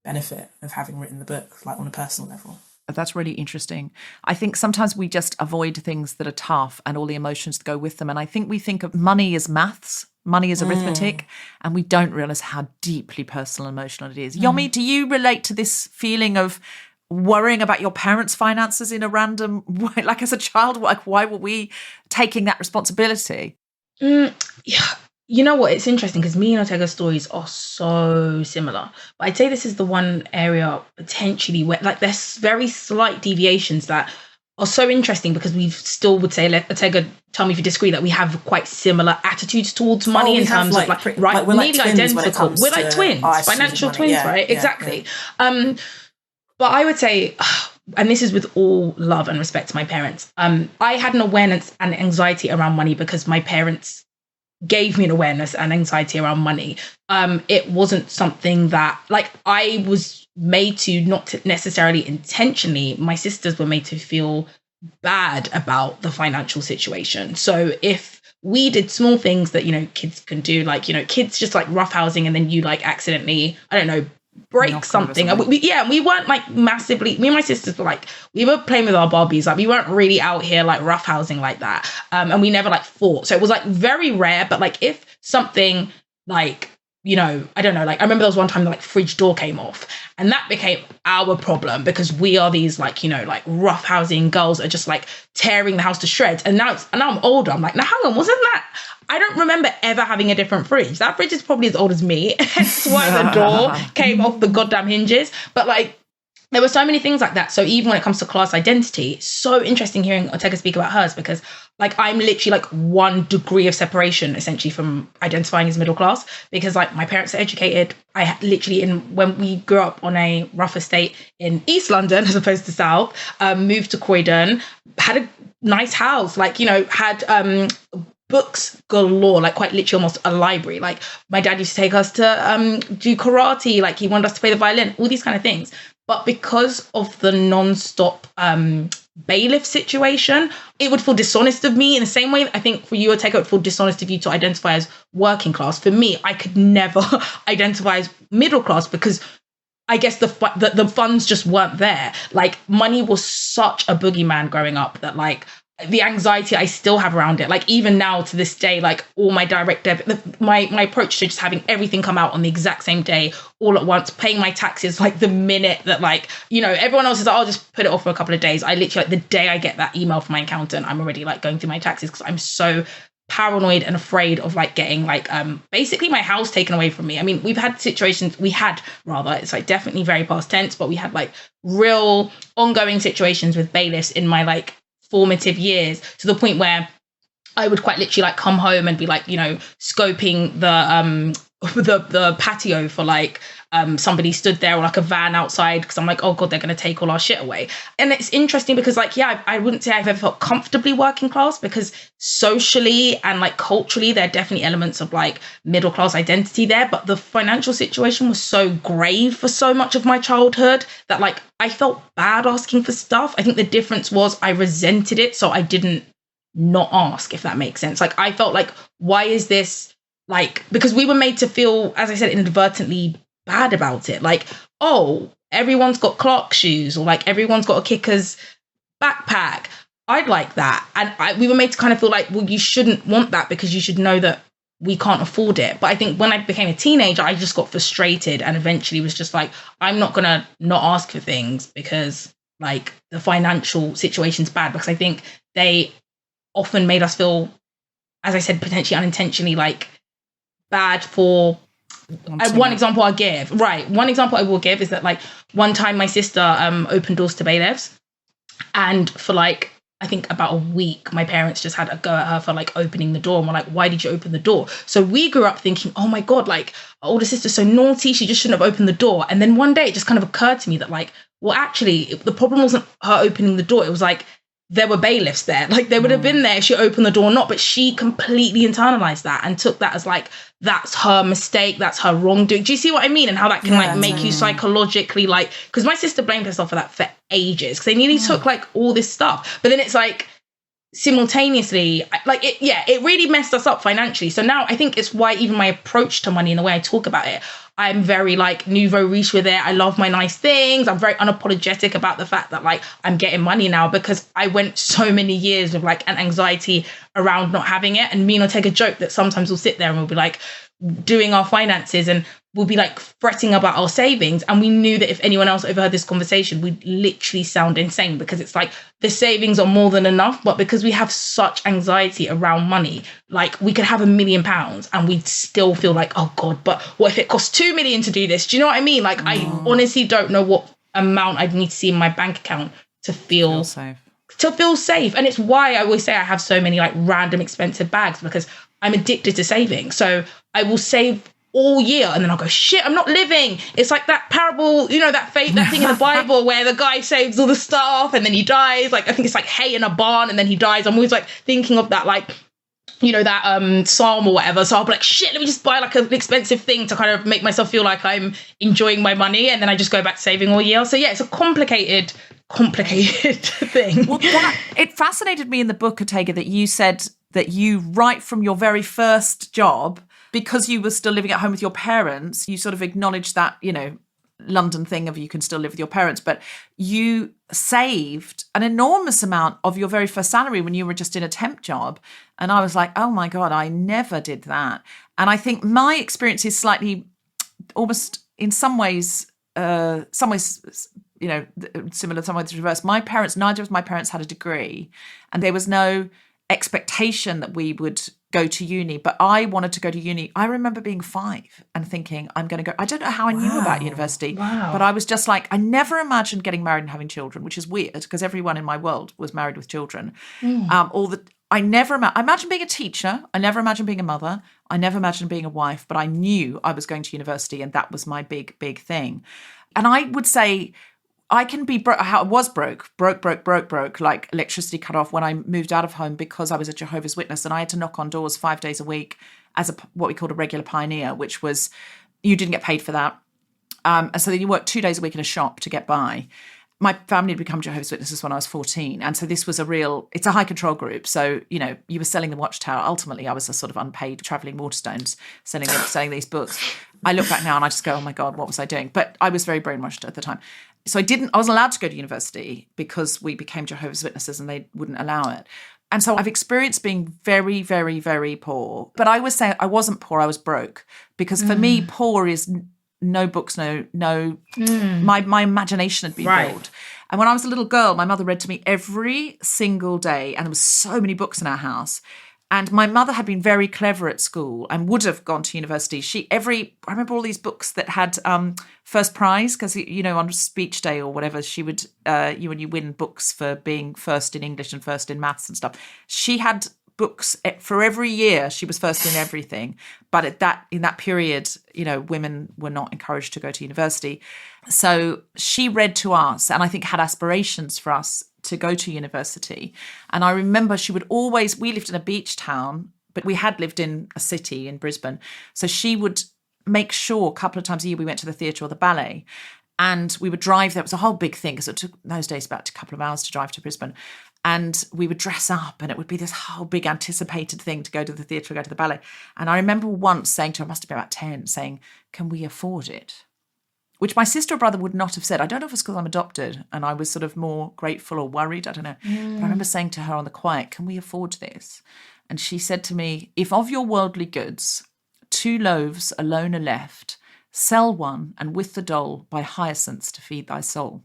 Speaker 2: benefit of having written the book, like on a personal level.
Speaker 1: That's really interesting. I think sometimes we just avoid things that are tough and all the emotions that go with them. And I think we think of money as maths, money as arithmetic, and we don't realise how deeply personal and emotional it is. Yomi, do you relate to this feeling of worrying about your parents' finances in a random way? Like, as a child, like, why were we taking that responsibility?
Speaker 3: Yeah. You know what? It's interesting because me and Otegha's stories are so similar. But I'd say this is the one area potentially where, like, there's very slight deviations that are so interesting because we still would say, Otegha, tell me if you disagree, that we have quite similar attitudes towards money in terms of like right, we're nearly identical. We're like twins, financial twins, right?
Speaker 2: Yeah,
Speaker 3: exactly. Yeah. But I would say, and this is with all love and respect to my parents, I had an awareness and anxiety around money because my parents gave me an awareness and anxiety around money. It wasn't something that, like, I was made to, not necessarily intentionally, my sisters were made to feel bad about the financial situation. So if we did small things that, you know, kids can do, like, you know, kids just like roughhousing and then you like accidentally, I don't know, break something. And we weren't like massively, me and my sisters were like, we were playing with our Barbies. Like we weren't really out here like roughhousing like that. And we never like fought. So it was like very rare. But like if something like, you know, I don't know, like I remember there was one time the like fridge door came off and that became our problem because we are these like, you know, like roughhousing girls are just like tearing the house to shreds. And now I'm older. I'm like, now hang on, wasn't that? I don't remember ever having a different fridge. That fridge is probably as old as me. Hence why the door came off the goddamn hinges. But like, there were so many things like that. So even when it comes to class identity, it's so interesting hearing Otegha speak about hers because like I'm literally like 1 degree of separation essentially from identifying as middle class because like my parents are educated. I literally when we grew up on a rough estate in East London as opposed to South, moved to Croydon, had a nice house, like, you know, had books galore, like quite literally almost a library. Like my dad used to take us to do karate, like he wanted us to play the violin, all these kind of things. But because of the non-stop bailiff situation, it would feel dishonest of me in the same way that I think for you, Otegha, it would feel dishonest of you to identify as working class. For me, I could never identify as middle class because I guess the funds just weren't there. Like money was such a boogeyman growing up that like the anxiety I still have around it, like even now to this day, like all my direct debit, my approach to just having everything come out on the exact same day, all at once, paying my taxes like the minute that like, you know, everyone else is like, I'll just put it off for a couple of days. I literally, like the day I get that email from my accountant, I'm already like going through my taxes because I'm so paranoid and afraid of like getting like basically my house taken away from me. I mean, it's like definitely very past tense, but we had like real ongoing situations with bailiffs in my like formative years to the point where I would quite literally like come home and be like, you know, scoping the patio for like somebody stood there or like a van outside because I'm like, oh God, they're going to take all our shit away. And it's interesting because like, yeah, I wouldn't say I've ever felt comfortably working class because socially and like culturally, there are definitely elements of like middle class identity there. But the financial situation was so grave for so much of my childhood that like I felt bad asking for stuff. I think the difference was I resented it. So I didn't not ask, if that makes sense. Like I felt like, why is this like, because we were made to feel, as I said, inadvertently bad about it. Like, oh, everyone's got Clark shoes or like everyone's got a Kicker's backpack. I'd like that. And we were made to kind of feel like, well, you shouldn't want that because you should know that we can't afford it. But I think when I became a teenager, I just got frustrated and eventually was just like, I'm not going to not ask for things because like the financial situation's bad, because I think they often made us feel, as I said, potentially unintentionally like bad for one example I will give is that like one time my sister opened doors to bailiffs, and for like I think about a week my parents just had a go at her for like opening the door and were like, why did you open the door? So we grew up thinking, oh my God, like our older sister's so naughty, she just shouldn't have opened the door. And then one day it just kind of occurred to me that like, well actually the problem wasn't her opening the door, it was like there were bailiffs there. Like they would have been there if she opened the door or not, but she completely internalized that and took that as like, that's her mistake, that's her wrongdoing. Do you see what I mean? And how that can like make you psychologically like, because my sister blamed herself for that for ages because they nearly took like all this stuff. But then it's like simultaneously, like it really messed us up financially. So now I think it's why even my approach to money and the way I talk about it, I'm very like nouveau riche with it. I love my nice things. I'm very unapologetic about the fact that like I'm getting money now because I went so many years with like an anxiety around not having it. And me and Otegha joke that sometimes we'll sit there and we'll be like doing our finances and we'll be like fretting about our savings. And we knew that if anyone else overheard this conversation, we'd literally sound insane because it's like the savings are more than enough. But because we have such anxiety around money, like we could have £1 million and we'd still feel like, oh God, but what if it costs 2 million to do this? Do you know what I mean? Like I honestly don't know what amount I'd need to see in my bank account to feel safe. And it's why I always say I have so many like random expensive bags because I'm addicted to saving. So I will save all year and then I'll go, shit, I'm not living. It's like that parable, you know, that thing in the Bible where the guy saves all the stuff and then he dies. Like I think it's like hay in a barn and then he dies. I'm always like thinking of that, like, you know, that psalm or whatever. So I'll be like, shit, let me just buy like an expensive thing to kind of make myself feel like I'm enjoying my money, and then I just go back to saving all year. So yeah, it's a complicated thing.
Speaker 1: Well, it fascinated me in the book, Otegha, that you said that you, right from your very first job, because you were still living at home with your parents, you sort of acknowledged that, you know, London thing of you can still live with your parents, but you saved an enormous amount of your very first salary when you were just in a temp job. And I was like, oh my God, I never did that. And I think my experience is slightly, almost in some ways, similar, some ways reverse. Neither of my parents had a degree, and there was no expectation that we would go to uni, but I wanted to go to uni. I remember being 5 and thinking, I'm going to go. I don't know how I knew about university, but I was just like, I never imagined getting married and having children, which is weird because everyone in my world was married with children. I imagined being a teacher. I never imagined being a mother. I never imagined being a wife, but I knew I was going to university, and that was my big, big thing. And I would say I can be broke. I was broke, like electricity cut off when I moved out of home because I was a Jehovah's Witness, and I had to knock on doors 5 days a week as what we called a regular pioneer, which was you didn't get paid for that. And so then you worked 2 days a week in a shop to get by. My family had become Jehovah's Witnesses when I was 14. And so this was it's a high control group. So, you were selling the Watchtower. Ultimately, I was a sort of unpaid travelling Waterstones selling these books. I look back now and I just go, oh my God, what was I doing? But I was very brainwashed at the time. So I wasn't allowed to go to university because we became Jehovah's Witnesses and they wouldn't allow it. And so I've experienced being very, very, very poor. But I would say I wasn't poor, I was broke. Because for me, poor is no books, my imagination had been filled. And when I was a little girl, my mother read to me every single day, and there was so many books in our house. And my mother had been very clever at school and would have gone to university. I remember all these books that had first prize, because, on speech day or whatever, she would, when you win books for being first in English and first in maths and stuff. She had books for every year. She was first in everything. But in that period, women were not encouraged to go to university. So she read to us, and I think had aspirations for us to go to university. And I remember we lived in a beach town, but we had lived in a city in Brisbane. So she would make sure a couple of times a year we went to the theatre or the ballet, and we would drive there. It was a whole big thing because it took in those days about a couple of hours to drive to Brisbane. And we would dress up, and it would be this whole big anticipated thing to go to the theatre or go to the ballet. And I remember once saying to her, I must have been about 10, saying, can we afford it? Which my sister or brother would not have said. I don't know if it's because I'm adopted and I was sort of more grateful or worried. I don't know. But I remember saying to her on the quiet, can we afford this? And she said to me, if of your worldly goods 2 loaves alone are left, sell one, and with the dole buy hyacinths to feed thy soul.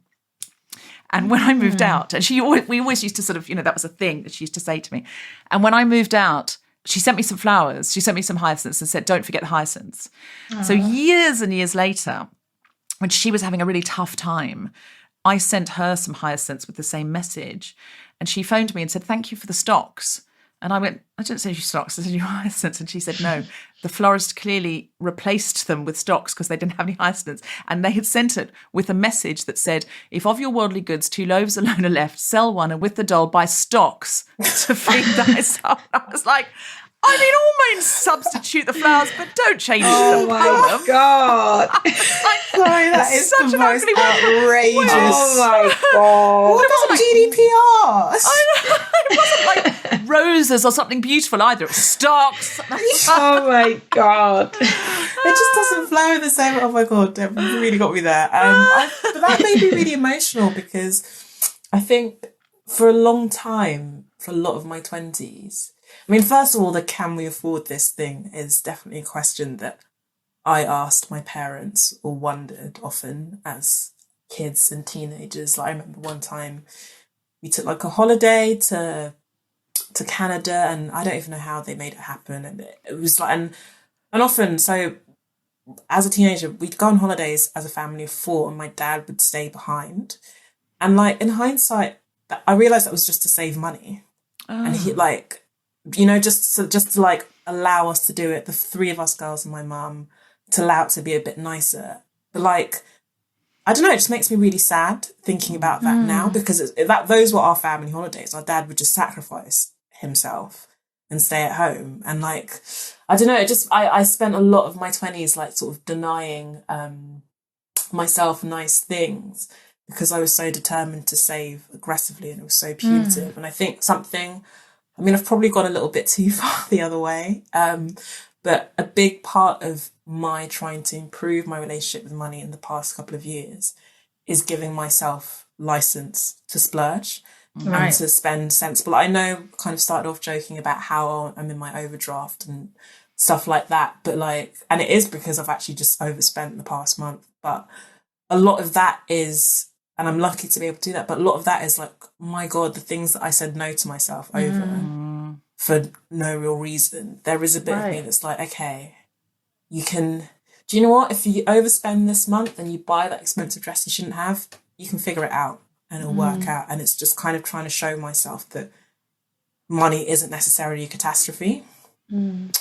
Speaker 1: And when I moved out, and we always used to sort of, that was a thing that she used to say to me. And when I moved out, she sent me some flowers. She sent me some hyacinths and said, don't forget the hyacinths. So years and years later, when she was having a really tough time, I sent her some hyacinths with the same message. And she phoned me and said, thank you for the stocks. And I went, I didn't send you stocks, I sent you hyacinths. And she said, no, the florist clearly replaced them with stocks because they didn't have any hyacinths. And they had sent it with a message that said, if of your worldly goods 2 loaves alone are left, sell one, and with the dole buy stocks to feed thy soul. I was like, all means substitute the flowers, but don't change the poem.
Speaker 3: Oh my God.
Speaker 2: Sorry, that is
Speaker 1: such
Speaker 2: the
Speaker 1: an
Speaker 2: most
Speaker 1: ugly one.
Speaker 2: outrageous.
Speaker 3: Oh my God.
Speaker 2: What about GDPR?
Speaker 1: It wasn't like roses or something beautiful either. It was stocks.
Speaker 3: Oh my God.
Speaker 2: It just doesn't flow the same. Oh my God, Deb, you really got me there. But that made me really emotional because I think for a long time, for a lot of my 20s, I mean, first of all, the can we afford this thing is definitely a question that I asked my parents or wondered often as kids and teenagers. Like, I remember one time we took like a holiday to Canada, and I don't even know how they made it happen. And it was like, and often, so as a teenager, we'd go on holidays as a family of 4, and my dad would stay behind. And like in hindsight, I realised that was just to save money. And he like, just to like allow us to do it, the 3 of us girls and my mum, to allow it to be a bit nicer. But like, I don't know, it just makes me really sad thinking about that now, because those were our family holidays. Our dad would just sacrifice himself and stay at home. And like, I don't know, I spent a lot of my 20s like sort of denying myself nice things because I was so determined to save aggressively, and it was so punitive. And I think I've probably gone a little bit too far the other way. But a big part of my trying to improve my relationship with money in the past couple of years is giving myself license to splurge and to spend sensible. I know kind of started off joking about how I'm in my overdraft and stuff like that, but like, and it is because I've actually just overspent the past month, but a lot of that is, and I'm lucky to be able to do that, but a lot of that is like, my God, the things that I said no to myself over for no real reason. There is a bit of me that's like, okay, you can, do you know what? If you overspend this month and you buy that expensive dress you shouldn't have, you can figure it out and it'll work out. And it's just kind of trying to show myself that money isn't necessarily a catastrophe.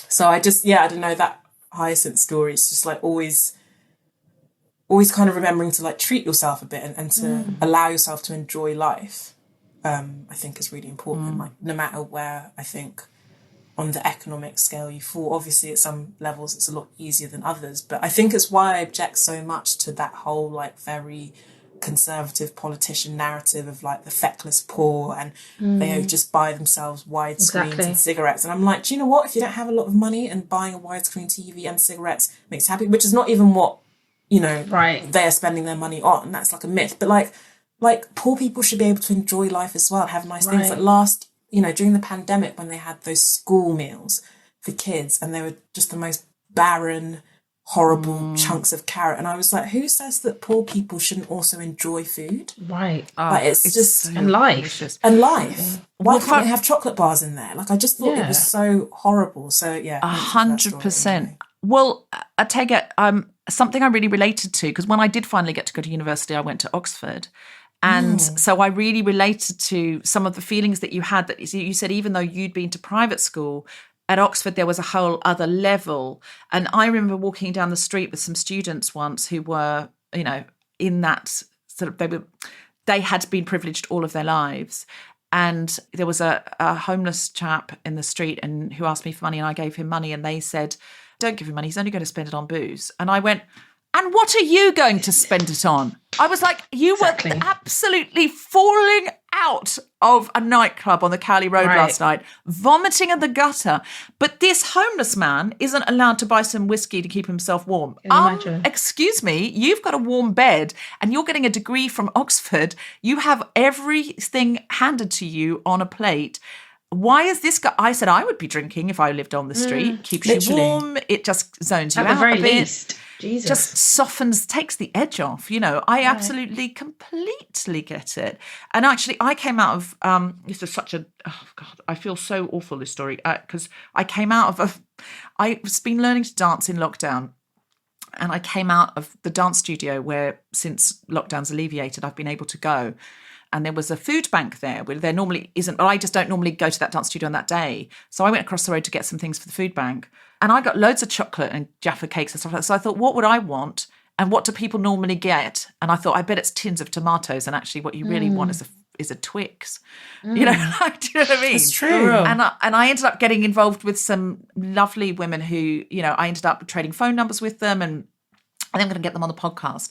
Speaker 2: So I just, I don't know, that Hyacinth story is just like always kind of remembering to like treat yourself a bit and to allow yourself to enjoy life. I think is really important. Like no matter where I think on the economic scale you fall, obviously at some levels it's a lot easier than others. But I think it's why I object so much to that whole like very conservative politician narrative of like the feckless poor and they just buy themselves widescreens and cigarettes. And I'm like, do you know what? If you don't have a lot of money and buying a widescreen TV and cigarettes makes you happy, which is not even what, you know, they're spending their money on. That's like a myth. But like poor people should be able to enjoy life as well, have nice things. Like during the pandemic when they had those school meals for kids and they were just the most barren, horrible chunks of carrot. And I was like, who says that poor people shouldn't also enjoy food?
Speaker 3: Right.
Speaker 2: Like it's just...
Speaker 3: And life.
Speaker 1: Delicious.
Speaker 2: And life. Why can't they have chocolate bars in there? Like I just thought it was so horrible. So
Speaker 1: 100%. Well, Otegha, something I really related to, because when I did finally get to go to university, I went to Oxford. And so I really related to some of the feelings that you had, that you said, even though you'd been to private school, at Oxford there was a whole other level. And I remember walking down the street with some students once who were, you know, in that sort of, they had been privileged all of their lives. And there was a homeless chap in the street and who asked me for money, and I gave him money, and they said, don't give him money, he's only going to spend it on booze. And I went, and what are you going to spend it on? I was like, you were absolutely falling out of a nightclub on the Cowley Road last night, vomiting in the gutter. But this homeless man isn't allowed to buy some whiskey to keep himself warm. Excuse me, you've got a warm bed and you're getting a degree from Oxford. You have everything handed to you on a plate. Why is this guy? I said I would be drinking if I lived on the street. Keeps you warm. It just zones you out
Speaker 3: at the very
Speaker 1: a bit.
Speaker 3: least. Jesus.
Speaker 1: Just softens, takes the edge off. You know, I absolutely, completely get it. And actually, I came out of, this is such a, oh God, I feel so awful, this story, because I came out of, I've been learning to dance in lockdown. And I came out of the dance studio where, since lockdown's alleviated, I've been able to go. And there was a food bank there where there normally isn't, but I just don't normally go to that dance studio on that day. So I went across the road to get some things for the food bank. And I got loads of chocolate and Jaffa cakes and stuff like that. So I thought, what would I want? And what do people normally get? And I thought, I bet it's tins of tomatoes. And actually what you really want is a Twix. You know, like, do you know what I mean?
Speaker 2: It's true.
Speaker 1: And I ended up getting involved with some lovely women who, you know, I ended up trading phone numbers with them, and I think I'm going to get them on the podcast.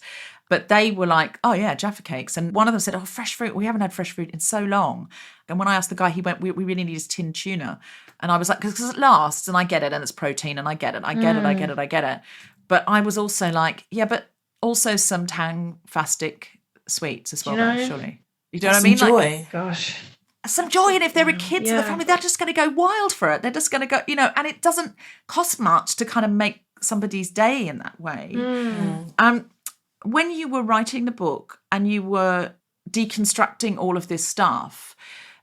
Speaker 1: But they were like, oh, yeah, Jaffa cakes. And one of them said, oh, fresh fruit. We haven't had fresh fruit in so long. And when I asked the guy, he went, we really need his tinned tuna. And I was like, because it lasts, and I get it, and it's protein, and I get it. But I was also like, yeah, but also some tang-fastic sweets as well, surely. You know what I mean?
Speaker 2: Joy.
Speaker 1: Like,
Speaker 3: gosh.
Speaker 1: Some joy. And if there are kids in the family, they're just going to go wild for it. They're just going to go, you know, and it doesn't cost much to kind of make somebody's day in that way. When you were writing the book and you were deconstructing all of this stuff,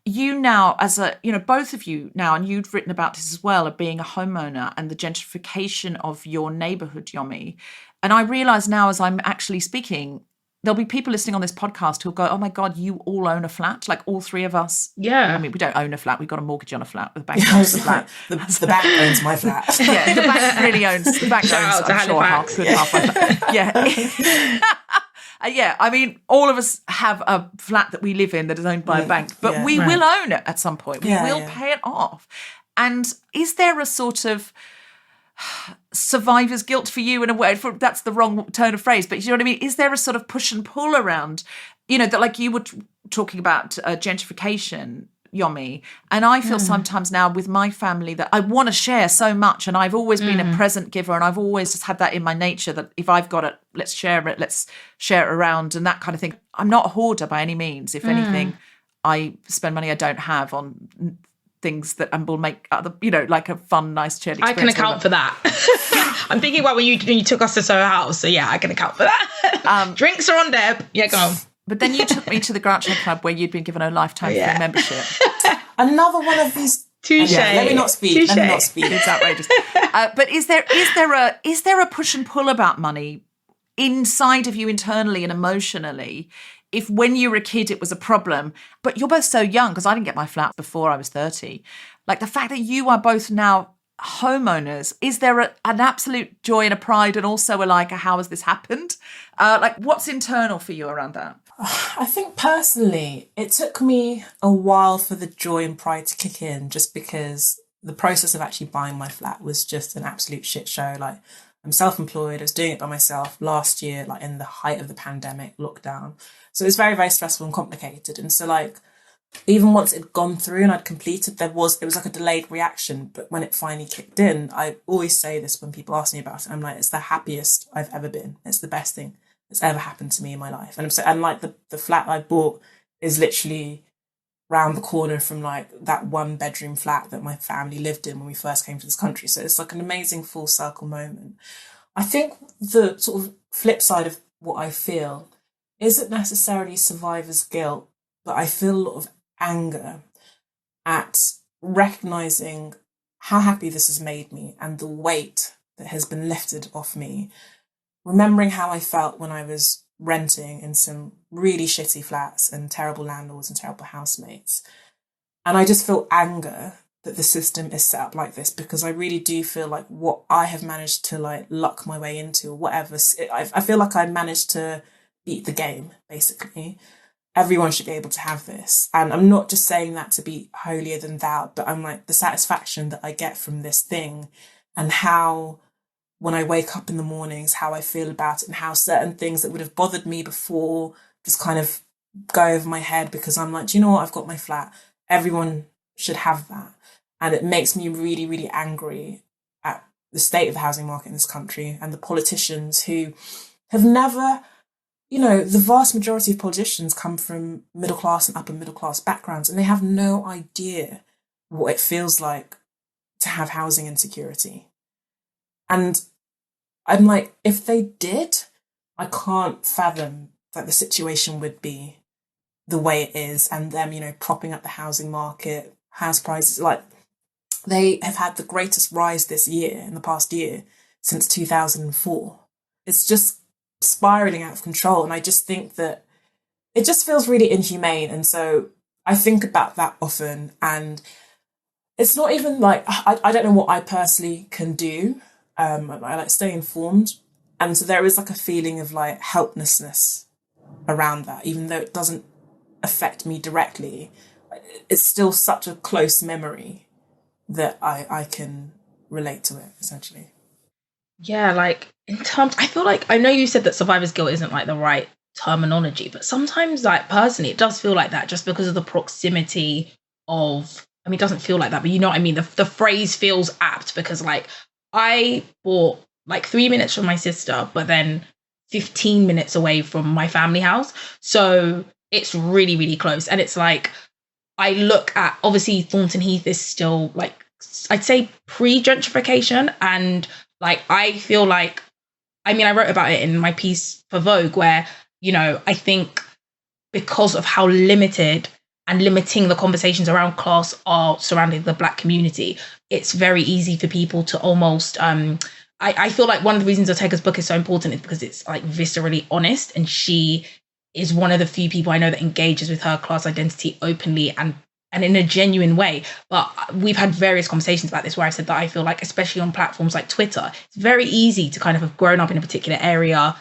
Speaker 1: you now, as a, you know, both of you now, and you'd written about this as well, of being a homeowner and the gentrification of your neighbourhood, Yomi. And I realise now, as I'm actually speaking, there'll be people listening on this podcast who'll go, oh my God, you all own a flat? Like all three of us?
Speaker 3: Yeah.
Speaker 1: I mean, we don't own a flat. We've got a mortgage on a flat. The bank owns the flat.
Speaker 2: The bank owns my flat.
Speaker 1: Yeah, the bank really owns. The bank owns, I'm sure, half my flat. Yeah. Yeah, I mean, all of us have a flat that we live in that is owned by a bank, but we will own it at some point. We will pay it off. And is there a sort of survivor's guilt for you in a way? That's the wrong turn of phrase, but you know what I mean? Is there a sort of push and pull around, you know, that like you were talking about gentrification, Yomi. And I feel sometimes now with my family that I want to share so much, and I've always been a present giver, and I've always just had that in my nature that if I've got it, let's share it around and that kind of thing. I'm not a hoarder by any means. If anything, I spend money I don't have on things that will make other, like a fun, nice, shared experience.
Speaker 3: I can account for that. I'm thinking about when you took us to Soho House, so yeah, I can account for that. Drinks are on Deb. Yeah, go on.
Speaker 1: But then you took me to the Groucho Club where you'd been given a lifetime free membership.
Speaker 2: Another one of these.
Speaker 3: Touche.
Speaker 2: Let me not speak.
Speaker 1: It's outrageous. But is there a push and pull about money inside of you internally and emotionally? If when you were a kid it was a problem, but you're both so young, because I didn't get my flat before I was 30. Like the fact that you are both now homeowners, is there an absolute joy and a pride, and also a how has this happened? What's internal for you around that?
Speaker 2: I think personally, it took me a while for the joy and pride to kick in, just because the process of actually buying my flat was just an absolute shit show. Like, I'm self-employed. I was doing it by myself last year, in the height of the pandemic lockdown. So it was very, very stressful and complicated. And so even once it had gone through and I'd completed, it was a delayed reaction. But when it finally kicked in, I always say this when people ask me about it. I'm like, it's the happiest I've ever been. It's the best thing that's ever happened to me in my life. And the flat I bought is literally round the corner from that 1-bedroom flat that my family lived in when we first came to this country. So it's an amazing full circle moment. I think the sort of flip side of what I feel isn't necessarily survivor's guilt, but I feel a lot of anger at recognizing how happy this has made me and the weight that has been lifted off me. Remembering how I felt when I was renting in some really shitty flats and terrible landlords and terrible housemates. And I just feel anger that the system is set up like this, because I really do feel like what I have managed to luck my way into, or whatever, I feel like I managed to beat the game, basically. Everyone should be able to have this. And I'm not just saying that to be holier than thou, but I'm the satisfaction that I get from this thing, and how when I wake up in the mornings, how I feel about it, and how certain things that would have bothered me before just kind of go over my head, because I'm do you know what? I've got my flat. Everyone should have that. And it makes me really, really angry at the state of the housing market in this country, and the politicians who have never, the vast majority of politicians come from middle class and upper middle class backgrounds, and they have no idea what it feels like to have housing insecurity. And I'm if they did, I can't fathom that the situation would be the way it is, and them, propping up the housing market, house prices, they have had the greatest rise this year, in the past year, since 2004. It's just spiraling out of control. And I just think that it just feels really inhumane. And so I think about that often, and it's not even I don't know what I personally can do. I stay informed. And so there is a feeling of helplessness around that, even though it doesn't affect me directly. It's still such a close memory that I can relate to it, essentially.
Speaker 3: Yeah, in terms, I feel I know you said that survivor's guilt isn't the right terminology, but sometimes personally it does feel like that, just because of the proximity of, it doesn't feel like that, but you know what I mean? The phrase feels apt, because I bought 3 minutes from my sister, but then 15 minutes away from my family house. So it's really, really close. And it's I look at, obviously Thornton Heath is still I'd say pre-gentrification. And I feel I wrote about it in my piece for Vogue, where, I think because of how limited and limiting the conversations around class are surrounding the Black community, it's very easy for people to almost, I feel one of the reasons Otegha's book is so important is because it's viscerally honest, and she is one of the few people I know that engages with her class identity openly and in a genuine way. But we've had various conversations about this, where I said that I feel especially on platforms like Twitter, it's very easy to kind of have grown up in a particular area,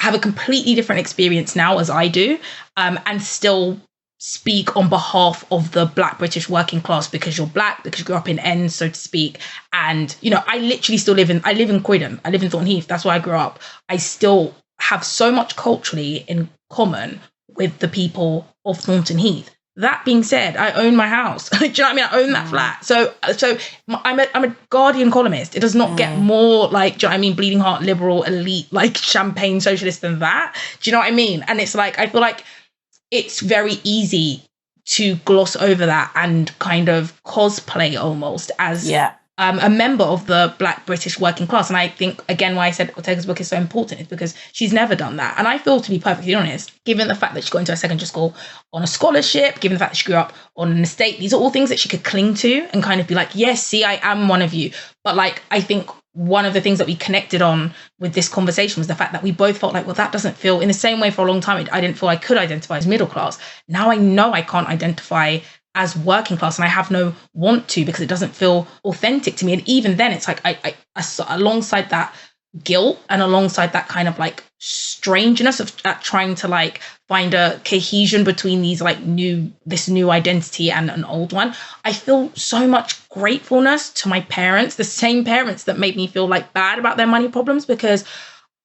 Speaker 3: have a completely different experience now as I do, and still speak on behalf of the Black British working class, because you're Black, because you grew up in N, so to speak. And, I literally still live in Croydon. I live in Thornton Heath. That's where I grew up. I still have so much culturally in common with the people of Thornton Heath. That being said, I own my house. Do you know what I mean? I own that flat. So I'm a Guardian columnist. It does not get more like, do you know what I mean, bleeding heart, liberal, elite, like champagne socialist than that. Do you know what I mean? And it's like, I feel like it's very easy to gloss over that and kind of cosplay almost as a member of the Black British working class. And I think, again, why I said Otegha's book is so important is because she's never done that. And I feel, to be perfectly honest, given the fact that she got into a secondary school on a scholarship, given the fact that she grew up on an estate, these are all things that she could cling to and kind of be like, yes, see, I am one of you. But like, I think one of the things that we connected on with this conversation was the fact that we both felt like, well, that doesn't feel, in the same way for a long time, I didn't feel I could identify as middle class. Now I know I can't identify as working class, and I have no want to because it doesn't feel authentic to me. And even then, it's like I alongside that guilt and alongside that kind of like strangeness of trying to like find a cohesion between these like this new identity and an old one, I feel so much gratefulness to my parents, the same parents that made me feel like bad about their money problems, because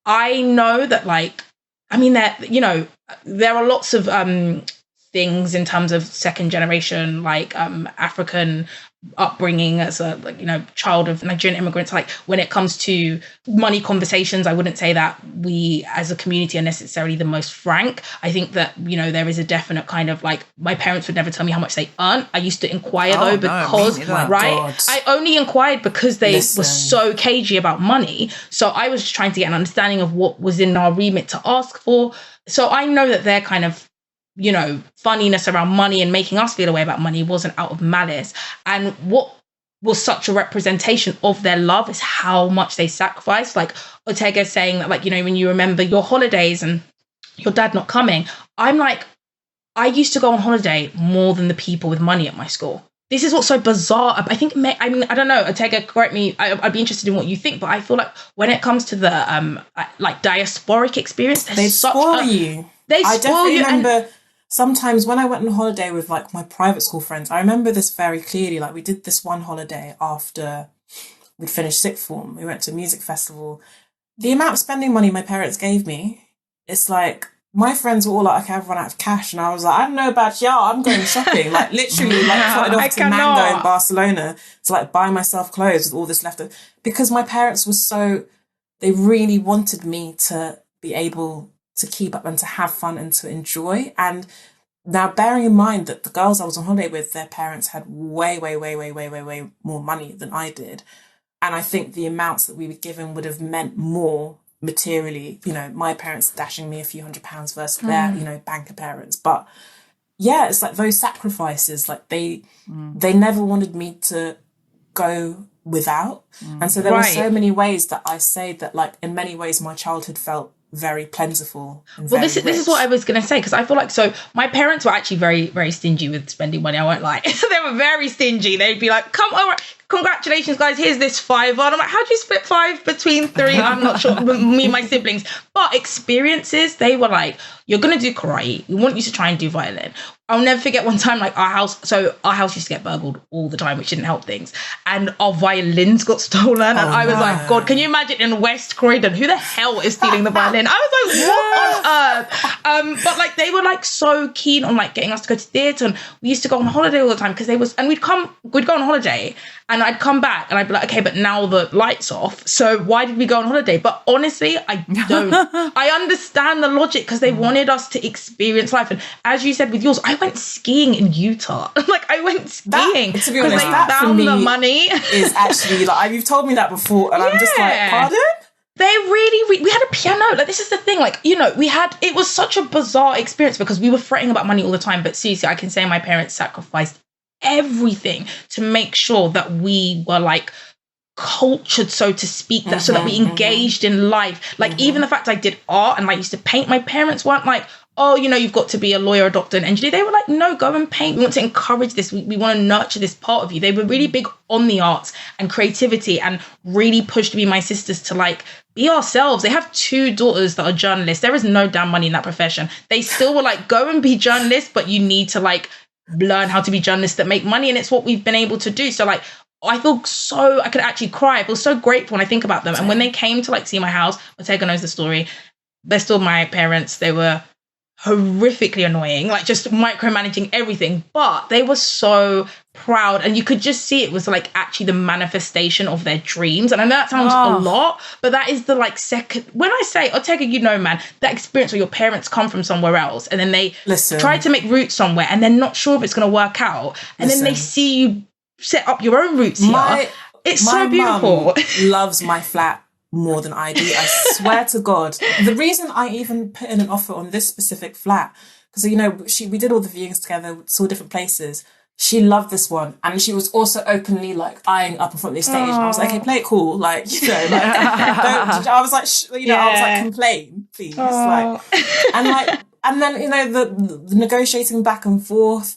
Speaker 3: I know that like, I mean, that, you know, there are lots of things in terms of second generation, like African upbringing as a, like, you know, child of Nigerian immigrants. Like when it comes to money conversations, I wouldn't say that we as a community are necessarily the most frank. I think that, you know, there is a definite kind of like, my parents would never tell me how much they earn. I used to inquire because I only inquired because they were so cagey about money. So I was just trying to get an understanding of what was in our remit to ask for. So I know that they're kind of, you know, funniness around money and making us feel a way about money wasn't out of malice. And what was such a representation of their love is how much they sacrificed. Like Otegha saying that, like, you know, when you remember your holidays and your dad not coming, I'm like, I used to go on holiday more than the people with money at my school. This is what's so bizarre. I think, I mean, I don't know, Otegha, correct me, I'd be interested in what you think, but I feel like when it comes to the like diasporic experience,
Speaker 2: they spoil you. I definitely remember sometimes when I went on holiday with like my private school friends, I remember this very clearly. Like we did this one holiday after we'd finished sixth form. We went to a music festival. The amount of spending money my parents gave me, it's like, my friends were all like, okay, I've run out of cash. And I was like, I don't know about y'all, I'm going shopping. Like literally, like trotted off to Mango in Barcelona to like buy myself clothes with all this left. Because my parents were they really wanted me to be able to keep up and to have fun and to enjoy. And now bearing in mind that the girls I was on holiday with, their parents had way more money than I did. And I think the amounts that we were given would have meant more materially, you know, my parents dashing me a few £100s versus their, you know, banker parents. But yeah, it's like those sacrifices, like they never wanted me to go without. And so there were so many ways that I say that, like, in many ways my childhood felt very plentiful.
Speaker 3: Well, this is what I was going to say, because I feel like, so my parents were actually very, very stingy with spending money. I won't lie. They were very stingy. They'd be like, come over, congratulations, guys, here's this £5. And I'm like, how do you split 5 between 3? I'm not sure, me and my siblings. But experiences, they were like, you're going to do karate. We want you to try and do violin. I'll never forget one time, like our house used to get burgled all the time, which didn't help things. And our violins got stolen. And I was like, God, can you imagine in West Croydon, who the hell is stealing the violin? I was like, what on earth? But like, they were like so keen on like getting us to go to theatre. And we used to go on holiday all the time because we'd go on holiday and I'd come back and I'd be like, okay, but now the light's off. So why did we go on holiday? But honestly, I don't. I understand the logic because they wanted us to experience life. And as you said with yours, I went skiing in Utah. Like I went skiing because they found the money.
Speaker 2: Is actually like, you've told me that before, and I'm just like, pardon?
Speaker 3: They really, we had a piano. Like, this is the thing. Like, you know, it was such a bizarre experience because we were fretting about money all the time. But seriously, I can say my parents sacrificed everything to make sure that we were like cultured, so to speak, that so that we engaged in life. Like even the fact I did art and I used to paint, my parents weren't like, oh, you know, you've got to be a lawyer, a doctor, an engineer. They were like, no, go and paint. We want to encourage this. We want to nurture this part of you. They were really big on the arts and creativity and really pushed me and my sisters to like be ourselves. They have 2 daughters that are journalists. There is no damn money in that profession. They still were like, go and be journalists, but you need to like learn how to be journalists that make money. And it's what we've been able to do. So like, I could actually cry. I feel so grateful when I think about them. And when they came to like see my house, Otegha knows the story. They're still my parents. They were horrifically annoying, like just micromanaging everything, but they were so proud, and you could just see it was like actually the manifestation of their dreams. And I know that sounds a lot, but that is the like second, when I say Otegha, you know, man, that experience where your parents come from somewhere else and then they try to make roots somewhere and they're not sure if it's going to work out, and then they see you set up your own roots here. It's so beautiful.
Speaker 2: Mum loves my flat more than I do. I swear to God. The reason I even put in an offer on this specific flat, because, you know, we did all the viewings together, saw different places. She loved this one, and she was also openly like eyeing up in front of the estate agent. I was like, okay, play it cool, like, you know, like, don't. I was like, I was like, complain, please, like, and then you know the negotiating back and forth.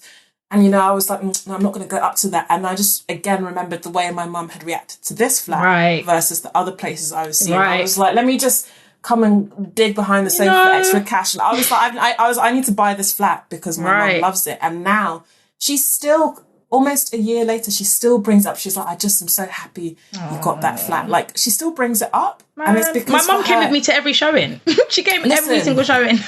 Speaker 2: And, you know, I was like, no, I'm not going to go up to that. And I just, again, remembered the way my mum had reacted to this flat versus the other places I was seeing. I was like, let me just come and dig behind the sofa for extra cash. And I was like, I need to buy this flat because my mum loves it. And now she's still, almost a year later, she still brings up, she's like, I just am so happy you got that flat. Like, she still brings it up.
Speaker 3: Man.
Speaker 2: And it's because
Speaker 3: my mum came with me to every showing. She came to every single showing.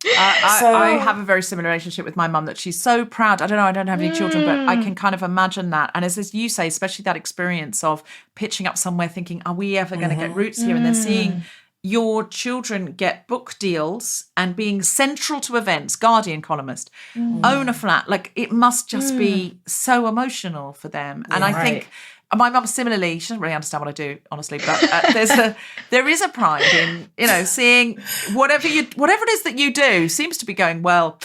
Speaker 1: I have a very similar relationship with my mum, that she's so proud. I don't have any children, but I can kind of imagine that. And as you say, especially that experience of pitching up somewhere thinking, are we ever going to get roots here? And then seeing your children get book deals and being central to events, Guardian columnist, own a flat. Like, it must just be so emotional for them. And I think my mum similarly, she doesn't really understand what I do, honestly, but there is a pride in, you know, seeing whatever it is that you do seems to be going well.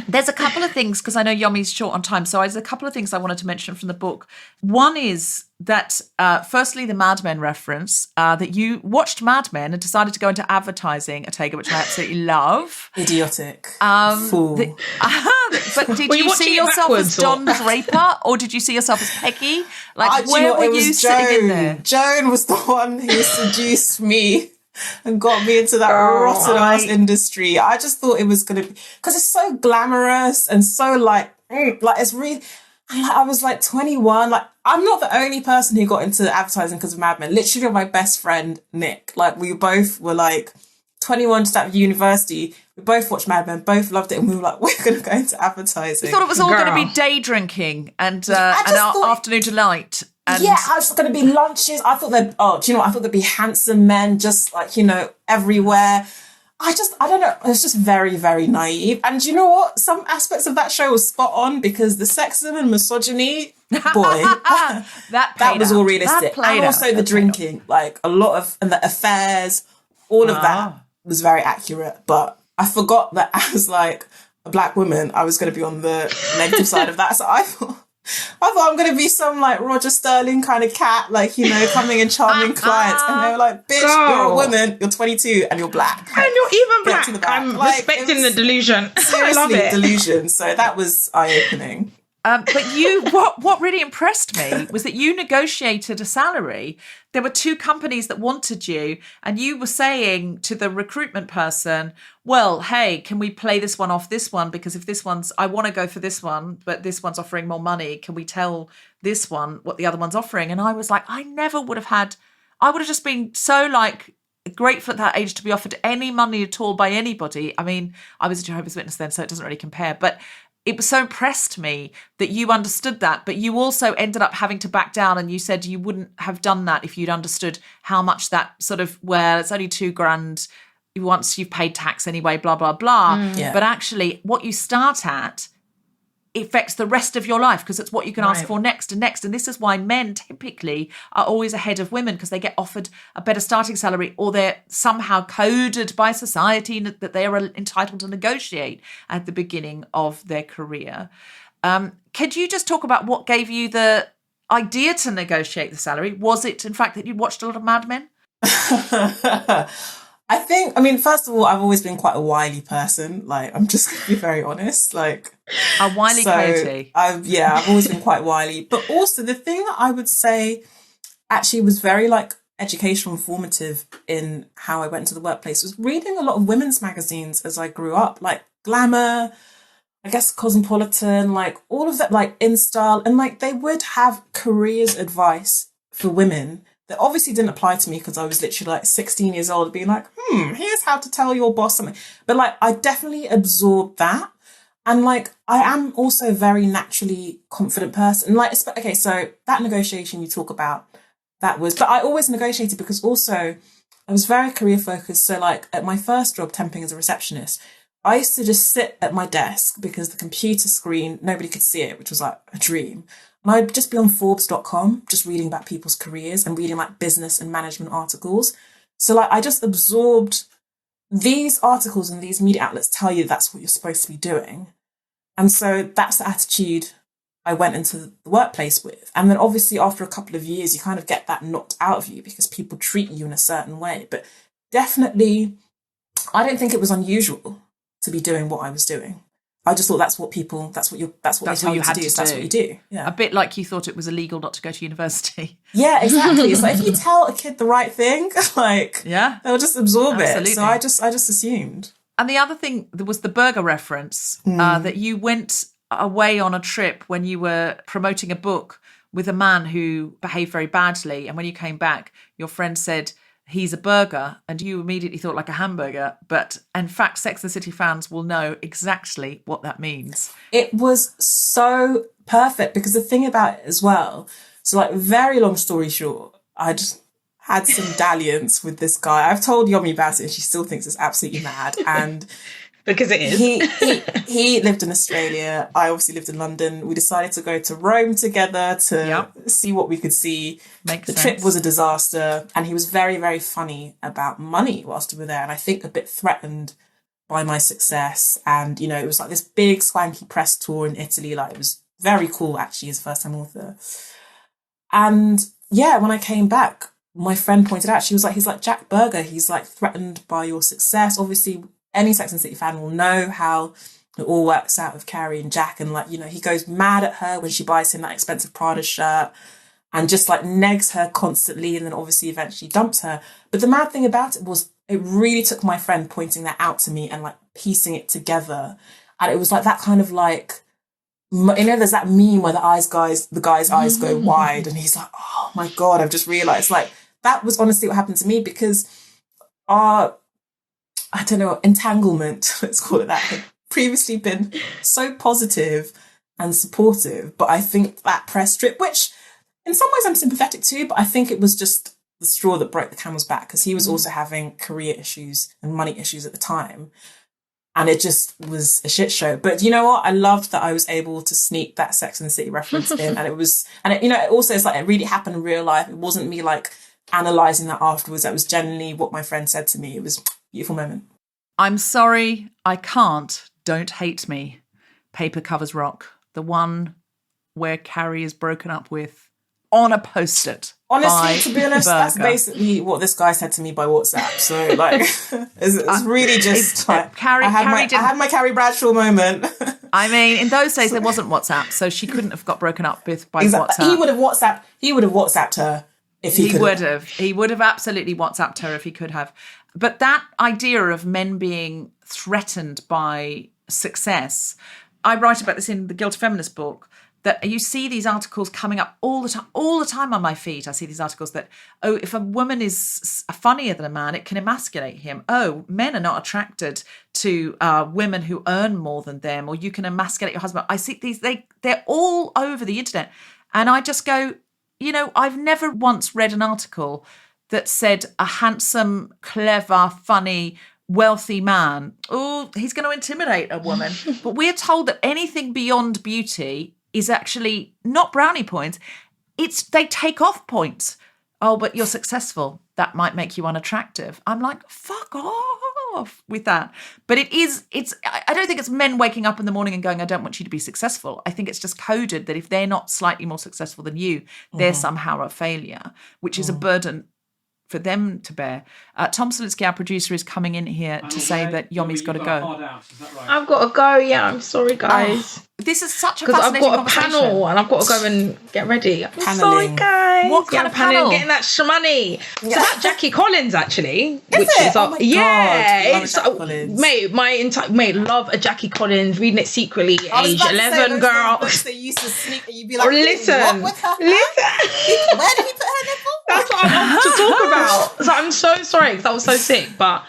Speaker 1: There's a couple of things, because I know Yomi's short on time, so there's a couple of things I wanted to mention from the book. One is that, firstly, the Mad Men reference, that you watched Mad Men and decided to go into advertising, Otegha, which I absolutely love.
Speaker 2: Idiotic. Fool.
Speaker 1: But did you see yourself as Don Draper, or did you see yourself as Peggy? Like, where were you sitting in there?
Speaker 2: Joan was the one who seduced me and got me into that rotten ass industry. I just thought it was going to be, because it's so glamorous and so like it's really, I was like 21. Like, I'm not the only person who got into advertising because of Mad Men. Literally, my best friend, Nick, like, we both were like 21, just out of university. We both watched Mad Men, both loved it, and we were like, we're going to go into advertising.
Speaker 1: We thought it was all going to be day drinking and afternoon delight. And
Speaker 2: I was going to be lunches. I thought do you know what? I thought there'd be handsome men just like, you know, everywhere. I don't know. It's just very, very naive. And do you know what? Some aspects of that show was spot on, because the sexism and misogyny, boy, that was all realistic. And also the drinking, like a lot of, and the affairs, all of that was very accurate. But I forgot that as like a black woman, I was going to be on the negative side of that. So I thought I'm going to be some like Roger Sterling kind of cat, like, you know, coming and charming clients. And they were like, bitch, you're a woman, you're 22 and you're black.
Speaker 3: And you're even black. I'm like, respecting the delusion. I love it.
Speaker 2: Delusion. So that was eye-opening.
Speaker 1: But what really impressed me was that you negotiated a salary. There were two companies that wanted you, and you were saying to the recruitment person, well, hey, can we play this one off this one? Because if this one's, I want to go for this one, but this one's offering more money. Can we tell this one what the other one's offering? And I was like, I would have just been so like grateful at that age to be offered any money at all by anybody. I mean, I was a Jehovah's Witness then, so it doesn't really compare, but it was so impressed me that you understood that, but you also ended up having to back down, and you said you wouldn't have done that if you'd understood how much that sort of, well, it's only $2,000 once you've paid tax anyway, blah, blah, blah. But actually what you start at affects the rest of your life, because it's what you can ask for next and next. And this is why men typically are always ahead of women, because they get offered a better starting salary, or they're somehow coded by society that they are entitled to negotiate at the beginning of their career. Could you just talk about what gave you the idea to negotiate the salary? Was it, in fact, that you watched a lot of Mad Men?
Speaker 2: I mean, first of all, I've always been quite a wily person. Like, I'm just going to be very honest. Like,
Speaker 1: a wily coyote.
Speaker 2: I've always been quite wily. But also, the thing that I would say actually was very, like, educational and formative in how I went into the workplace was reading a lot of women's magazines as I grew up, like Glamour, I guess Cosmopolitan, like all of that, like In Style. And, like, they would have careers advice for women that obviously didn't apply to me because I was literally like 16 years old being like, here's how to tell your boss something. But like, I definitely absorbed that. And like, I am also a very naturally confident person. Like, okay, so that negotiation you talk about, but I always negotiated because also I was very career focused. So like at my first job, temping as a receptionist, I used to just sit at my desk because the computer screen, nobody could see it, which was like a dream. And I'd just be on Forbes.com, just reading about people's careers and reading like business and management articles. So like, I just absorbed these articles and these media outlets tell you that's what you're supposed to be doing. And so that's the attitude I went into the workplace with. And then obviously after a couple of years, you kind of get that knocked out of you because people treat you in a certain way. But definitely, I don't think it was unusual to be doing what I was doing. I just thought that's what they tell you to do. So that's what you do. Yeah.
Speaker 1: A bit like you thought it was illegal not to go to university.
Speaker 2: Yeah, exactly. It's like if you tell a kid the right thing, like they'll just absorb
Speaker 1: Absolutely.
Speaker 2: it. So I just assumed.
Speaker 1: And the other thing, there was the burger reference, that you went away on a trip when you were promoting a book with a man who behaved very badly. And when you came back, your friend said, he's a burger, and you immediately thought like a hamburger. But in fact, Sex and the City fans will know exactly what that means.
Speaker 2: It was so perfect because the thing about it as well, so like very long story short, I just had some dalliance with this guy. I've told Yomi about it and she still thinks it's absolutely mad. And
Speaker 3: because it is.
Speaker 2: He lived in Australia. I obviously lived in London. We decided to go to Rome together to see what we could see.
Speaker 1: Makes sense.
Speaker 2: The trip was a disaster. And he was very, very funny about money whilst we were there. And I think a bit threatened by my success. And, you know, it was like this big swanky press tour in Italy. Like, it was very cool, actually, as a first-time author. And yeah, when I came back, my friend pointed out, he's like Jack Berger. He's like threatened by your success. Obviously, any Sex and the City fan will know how it all works out with Carrie and Jack. And like, you know, he goes mad at her when she buys him that expensive Prada shirt and just like negs her constantly. And then obviously eventually dumps her. But the mad thing about it was it really took my friend pointing that out to me and like piecing it together. And it was like that kind of like, you know, there's that meme where the guy's eyes go wide and he's like, oh my God, I've just realized like that was honestly what happened to me because our, I don't know, entanglement, let's call it that, had previously been so positive and supportive. But I think that press trip, which in some ways I'm sympathetic to, but I think it was just the straw that broke the camel's back because he was also having career issues and money issues at the time. And it just was a shit show. But you know what? I loved that I was able to sneak that Sex and the City reference in. And it was, and it, you know, it also is like, it really happened in real life. It wasn't me like analysing that afterwards. That was genuinely what my friend said to me. It was a beautiful moment.
Speaker 1: I'm sorry, I can't. Don't hate me. Paper Covers Rock. The one where Carrie is broken up with on a post-it.
Speaker 2: Honestly, to be honest, that's basically what this guy said to me by WhatsApp. So, like, it's really just like, I had my Carrie Bradshaw moment.
Speaker 1: I mean, in those days, there wasn't WhatsApp, so she couldn't have got broken up with by WhatsApp.
Speaker 2: He would have WhatsApped her if he could have.
Speaker 1: He would have absolutely WhatsApped her if he could have. But that idea of men being threatened by success, I write about this in the Guilty Feminist book, that you see these articles coming up all the time on my feed. I see these articles that, oh, if a woman is funnier than a man, it can emasculate him. Oh, men are not attracted to women who earn more than them, or you can emasculate your husband. I see these, they're all over the internet. And I just go, you know, I've never once read an article that said a handsome, clever, funny, wealthy man, oh, he's going to intimidate a woman. But we're told that anything beyond beauty is actually not brownie points. They take off points. Oh, but you're successful. That might make you unattractive. I'm like, fuck off with that. But I don't think it's men waking up in the morning and going, I don't want you to be successful. I think it's just coded that if they're not slightly more successful than you, they're somehow a failure, which is a burden for them to bear. Tom Salinsky, our producer, is coming in here to say that Yomi's got to go.
Speaker 3: I've got to go. Yeah, I'm sorry, guys.
Speaker 1: This is such a fascinating conversation.
Speaker 3: I've got a panel and I've got to go and get ready. I'm sorry, guys.
Speaker 1: What kind of panel?
Speaker 3: Getting that shmoney.
Speaker 2: Yeah.
Speaker 3: So that Jackie Collins, actually.
Speaker 2: Is it? Oh my
Speaker 3: yeah.
Speaker 2: God. Jackie Collins.
Speaker 3: Mate, love a Jackie Collins, reading it secretly, age 11, girl.
Speaker 2: They used to sneak and you'd be like,
Speaker 3: listen.
Speaker 2: what with her? Where did he put her nipple?
Speaker 3: That's what I'm so sorry because I was so sick, but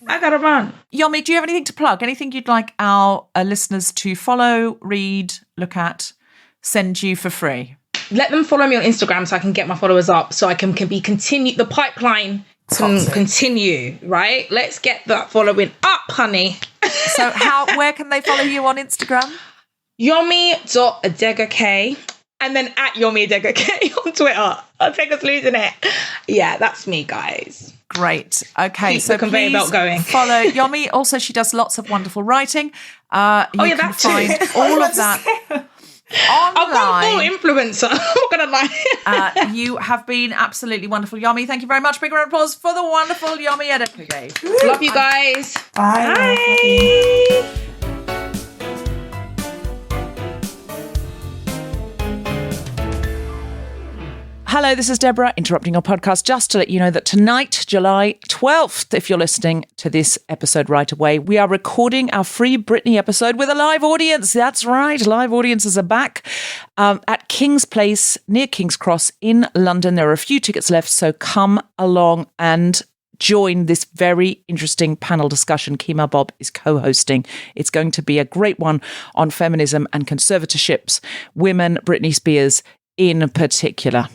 Speaker 3: I gotta run.
Speaker 1: Yomi, do you have anything to plug? Anything you'd like our listeners to follow, read, look at, send you for free?
Speaker 3: Let them follow me on Instagram so I can get my followers up, so I can be continue the pipeline can continue, right? Let's get that following up, honey.
Speaker 1: So where can they follow you on Instagram?
Speaker 3: Yomi.Adegoke and then at Yomi Adegoke on Twitter. Otegha's losing it. Yeah, that's me, guys.
Speaker 1: Great. Okay,
Speaker 3: Keep
Speaker 1: so
Speaker 3: the conveyor belt going.
Speaker 1: Follow Yomi. Also, she does lots of wonderful writing. You can find all of that online.
Speaker 3: I've got a full influencer. I'm not going to lie.
Speaker 1: You have been absolutely wonderful, Yomi. Thank you very much. Big round of applause for the wonderful Yomi Adegoke.
Speaker 3: Love you guys.
Speaker 2: Bye.
Speaker 3: Bye.
Speaker 1: Hello, this is Deborah, interrupting your podcast just to let you know that tonight, July 12th, if you're listening to this episode right away, we are recording our free Britney episode with a live audience. That's right, live audiences are back at King's Place near King's Cross in London. There are a few tickets left, so come along and join this very interesting panel discussion Kemah Bob is co-hosting. It's going to be a great one on feminism and conservatorships, women, Britney Spears in particular.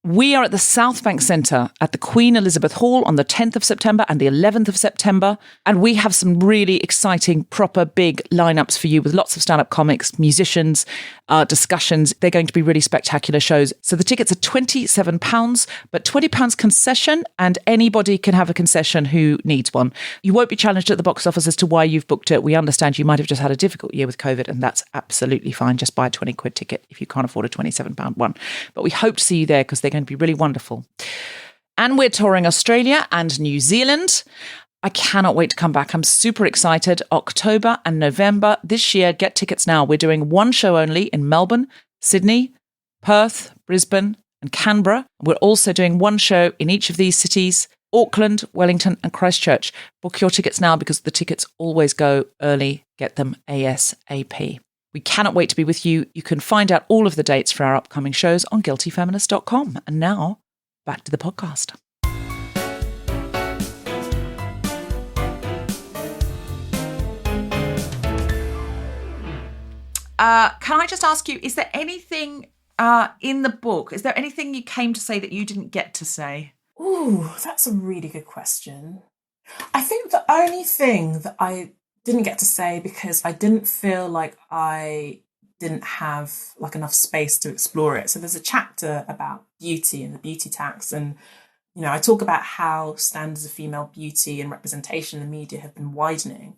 Speaker 1: We are at the Southbank Centre at the Queen Elizabeth Hall on the 10th of September and the 11th of September. And we have some really exciting, proper, big lineups for you with lots of stand-up comics, musicians, discussions. They're going to be really spectacular shows. So the tickets are £27, but £20 concession, and anybody can have a concession who needs one. You won't be challenged at the box office as to why you've booked it. We understand you might have just had a difficult year with COVID, and that's absolutely fine. Just buy a 20 quid ticket if you can't afford a £27 one. But we hope to see you there because they're going to be really wonderful. And we're touring Australia and New Zealand. I cannot wait to come back. I'm super excited. October and November this year. Get tickets now. We're doing one show only in Melbourne, Sydney, Perth, Brisbane and Canberra. We're also doing one show in each of these cities, Auckland, Wellington and Christchurch. Book your tickets now because the tickets always go early. Get them ASAP. We cannot wait to be with you. You can find out all of the dates for our upcoming shows on guiltyfeminist.com. And now, back to the podcast. Can I just ask you, is there anything in the book, is there anything you came to say that you didn't get to say?
Speaker 2: Ooh, that's a really good question. I think the only thing that I didn't get to say because I didn't feel like I didn't have like enough space to explore it. So there's a chapter about beauty and the beauty tax. And, you know, I talk about how standards of female beauty and representation in the media have been widening.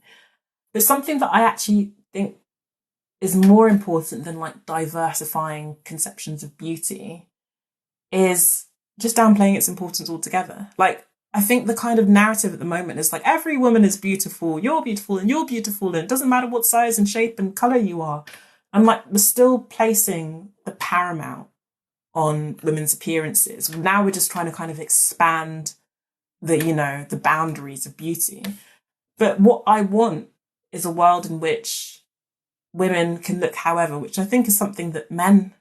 Speaker 2: But something that I actually think is more important than like diversifying conceptions of beauty is just downplaying its importance altogether. Like, I think the kind of narrative at the moment is like, every woman is beautiful, and you're beautiful, and it doesn't matter what size and shape and colour you are. I'm like, we're still placing the paramount on women's appearances. Now we're just trying to kind of expand the boundaries of beauty. But what I want is a world in which women can look however, which I think is something that men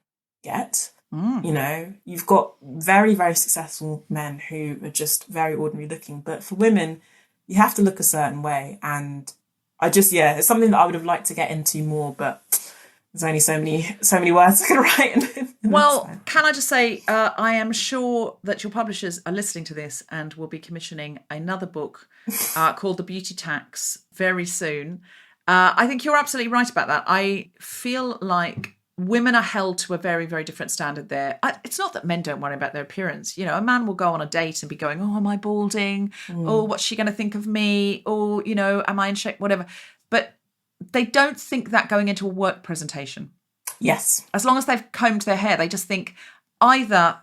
Speaker 2: get. You know, you've got very, very successful men who are just very ordinary looking. But for women, you have to look a certain way. And it's something that I would have liked to get into more, but there's only so many words I can write.
Speaker 1: Well, can I just say, I am sure that your publishers are listening to this and will be commissioning another book called The Beauty Tax very soon. I think you're absolutely right about that. I feel like women are held to a very, very different standard there. It's not that men don't worry about their appearance. You know, a man will go on a date and be going, oh, am I balding? Oh, what's she going to think of me? Oh, you know, am I in shape? Whatever. But they don't think that going into a work presentation.
Speaker 2: Yes.
Speaker 1: As long as they've combed their hair, they just think either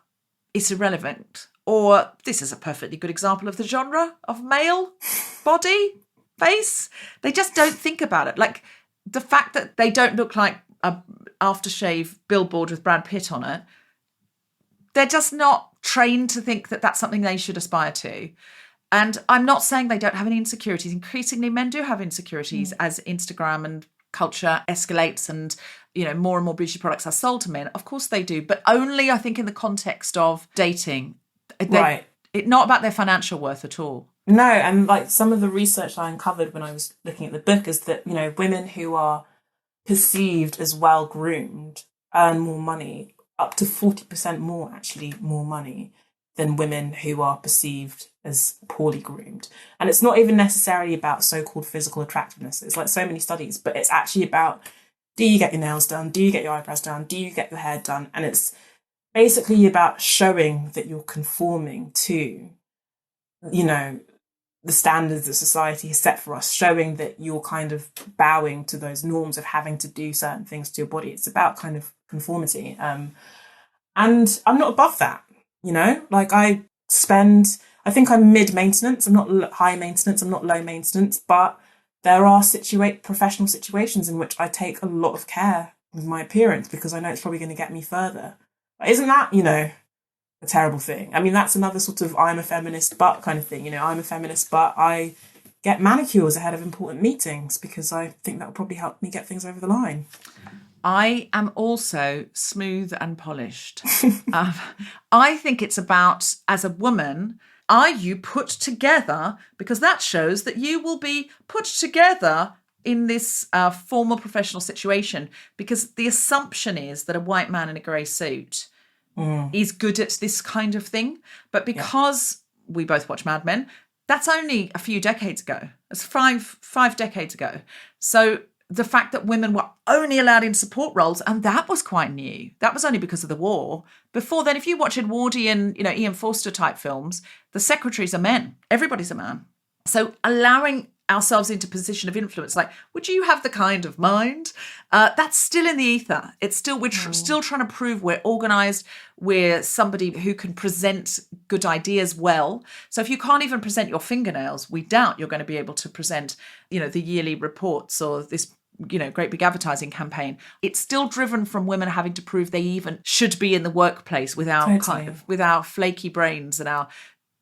Speaker 1: it's irrelevant or this is a perfectly good example of the genre of male body, face. They just don't think about it. Like the fact that they don't look like a aftershave billboard with Brad Pitt on it, they're just not trained to think that that's something they should aspire to. And I'm not saying they don't have any insecurities. Increasingly, men do have insecurities as Instagram and culture escalates and, you know, more and more beauty products are sold to men. Of course they do, but only, I think, in the context of dating.
Speaker 2: Right.
Speaker 1: Not about their financial worth at all.
Speaker 2: No, and like some of the research I uncovered when I was looking at the book is that, women who are perceived as well groomed earn more money, up to 40% more, actually, more money than women who are perceived as poorly groomed. And it's not even necessarily about so-called physical attractiveness. It's like so many studies, but it's actually about, do you get your nails done? Do you get your eyebrows done? Do you get your hair done? And it's basically about showing that you're conforming to, the standards that society has set for us, showing that you're kind of bowing to those norms of having to do certain things to your body. It's about kind of conformity. And I'm not above that, like I think I'm mid-maintenance. I'm not high maintenance. I'm not low maintenance, but there are professional situations in which I take a lot of care with my appearance because I know it's probably going to get me further. But isn't that, a terrible thing? I mean, that's another sort of I'm a feminist but kind of thing. I'm a feminist but I get manicures ahead of important meetings because I think that will probably help me get things over the line.
Speaker 1: I am also smooth and polished. I think it's about, as a woman, are you put together? Because that shows that you will be put together in this formal professional situation, because the assumption is that a white man in a grey suit is good at this kind of thing. But because we both watch Mad Men, that's only a few decades ago. It's five decades ago. So the fact that women were only allowed in support roles, and that was quite new. That was only because of the war. Before then, if you watch Edwardian, Ian Forster type films, the secretaries are men. Everybody's a man. So allowing ourselves into position of influence, like, would you have the kind of mind? That's still in the ether. It's still, we're still trying to prove we're organised, we're somebody who can present good ideas well. So if you can't even present your fingernails, we doubt you're going to be able to present, the yearly reports or this, great big advertising campaign. It's still driven from women having to prove they even should be in the workplace with our with our flaky brains and our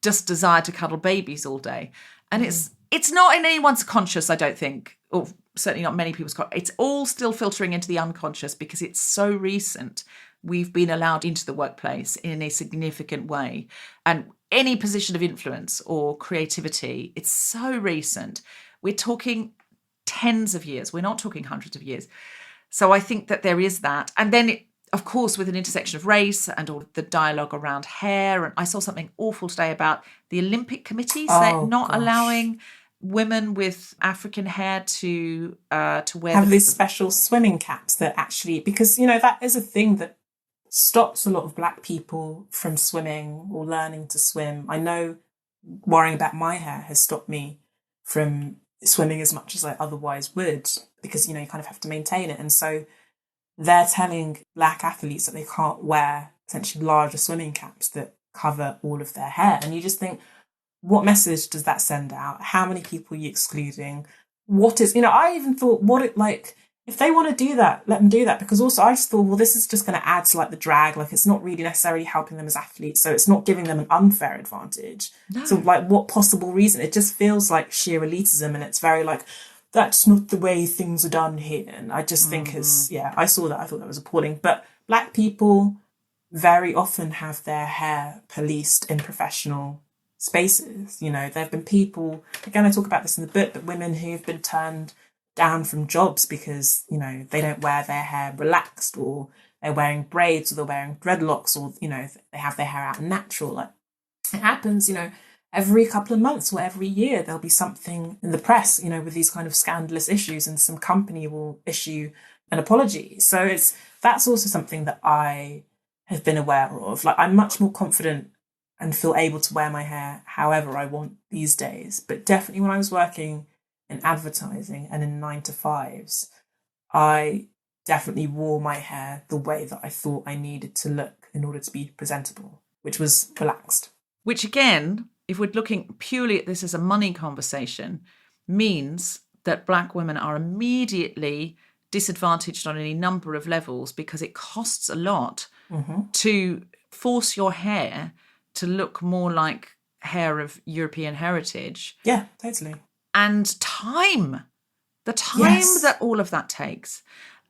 Speaker 1: just desire to cuddle babies all day. And it's not in anyone's conscious, I don't think, or certainly not many people's conscious. It's all still filtering into the unconscious because it's so recent. We've been allowed into the workplace in a significant way. And any position of influence or creativity, it's so recent. We're talking tens of years. We're not talking hundreds of years. So I think that there is that. And then, of course, with an intersection of race and all the dialogue around hair. And I saw something awful today about the Olympic Committee allowing women with African hair to wear
Speaker 2: these special swimming caps that actually, because that is a thing that stops a lot of Black people from swimming or learning to swim. I know worrying about my hair has stopped me from swimming as much as I otherwise would, because you kind of have to maintain it. And so they're telling Black athletes that they can't wear essentially larger swimming caps that cover all of their hair. And you just think, what message does that send out? How many people are you excluding? What is, I even thought, if they want to do that, let them do that. Because also I just thought, well, this is just going to add to the drag. It's not really necessarily helping them as athletes. So it's not giving them an unfair advantage. No. So what possible reason? It just feels like sheer elitism. And it's very that's not the way things are done here. And I just think I saw that. I thought that was appalling. But Black people very often have their hair policed in professional spaces. There have been people, again, I talk about this in the book, but women who've been turned down from jobs because, they don't wear their hair relaxed, or they're wearing braids, or they're wearing dreadlocks, or, they have their hair out natural. It happens, every couple of months or every year, there'll be something in the press, with these kind of scandalous issues, and some company will issue an apology. So that's also something that I have been aware of. I'm much more confident and feel able to wear my hair however I want these days. But definitely when I was working in advertising and in 9-to-5s, I definitely wore my hair the way that I thought I needed to look in order to be presentable, which was relaxed.
Speaker 1: Which again, if we're looking purely at this as a money conversation, means that Black women are immediately disadvantaged on any number of levels, because it costs a lot to force your hair to look more like hair of European heritage.
Speaker 2: Yeah, totally.
Speaker 1: And the time that all of that takes.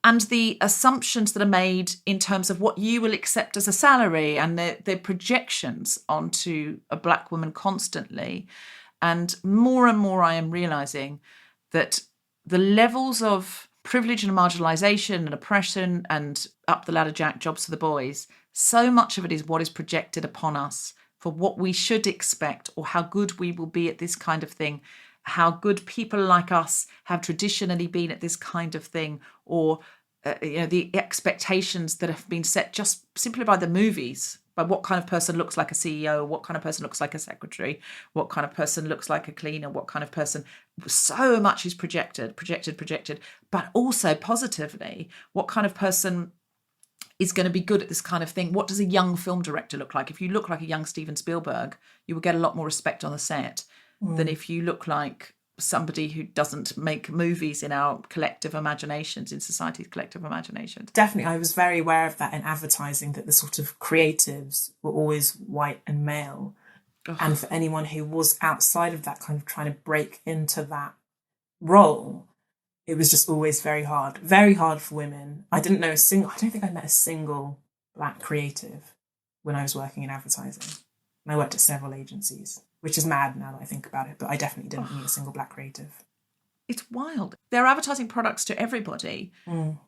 Speaker 1: and the assumptions that are made in terms of what you will accept as a salary and the projections onto a black woman constantly. And more I am realising that the levels of privilege and marginalisation and oppression and up the ladder jack jobs for the boys, so much of it is what is projected upon us for what we should expect or how good we will be at this kind of thing, how good people like us have traditionally been at this kind of thing, or the expectations that have been set just simply by the movies, by what kind of person looks like a CEO, what kind of person looks like a secretary, what kind of person looks like a cleaner, what kind of person. So much is projected, but also positively, what kind of person is going to be good at this kind of thing. What does a young film director look like? If you look like a young Steven Spielberg, you will get a lot more respect on the set than if you look like somebody who doesn't make movies in our collective imaginations, in society's collective imaginations.
Speaker 2: Definitely, I was very aware of that in advertising, that the sort of creatives were always white and male.
Speaker 1: Ugh.
Speaker 2: And for anyone who was outside of that, kind of trying to break into that role, it was just always very hard for women. I don't think I met a single black creative when I was working in advertising. And I worked at several agencies, which is mad now that I think about it, but I definitely didn't meet a single black creative.
Speaker 1: It's wild. They're advertising products to everybody,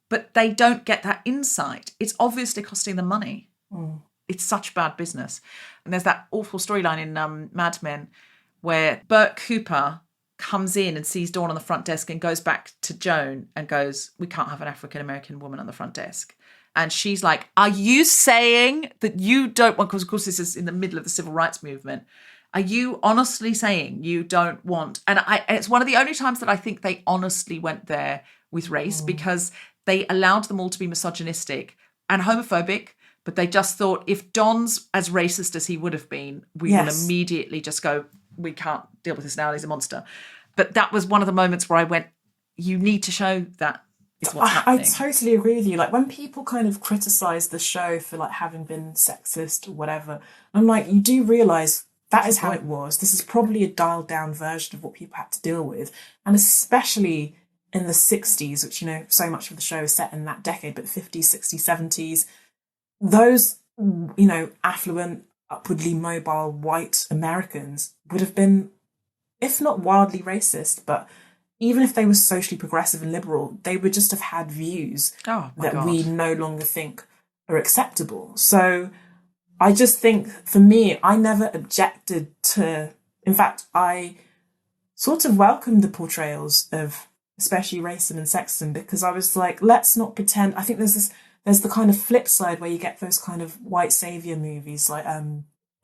Speaker 1: but they don't get that insight. It's obviously costing them money. It's such bad business. And there's that awful storyline in Mad Men where Bert Cooper comes in and sees Dawn on the front desk and goes back to Joan and goes, "We can't have an African-American woman on the front desk." And she's like, "Are you saying that you don't want," because of course this is in the middle of the civil rights movement, "are you honestly saying you don't want?" And it's one of the only times that I think they honestly went there with race, because they allowed them all to be misogynistic and homophobic, but they just thought if Don's as racist as he would have been, we will immediately just go, "We can't deal with this now, he's a monster." But that was one of the moments where I went, you need to show that is what's happening.
Speaker 2: I totally agree with you. Like, when people kind of criticise the show for like having been sexist or whatever, I'm like, you do realise that is how it was. This is probably a dialed down version of what people had to deal with. And especially in the 60s, which, so much of the show is set in that decade, but 50s, 60s, 70s, those, affluent, upwardly mobile white Americans would have been, if not wildly racist, but even if they were socially progressive and liberal, they would just have had views that we no longer think are acceptable. So I just think, for me, I never objected to, in fact, I sort of welcomed the portrayals of especially racism and sexism, because I was like, let's not pretend. I think there's the kind of flip side where you get those kind of white savior movies, like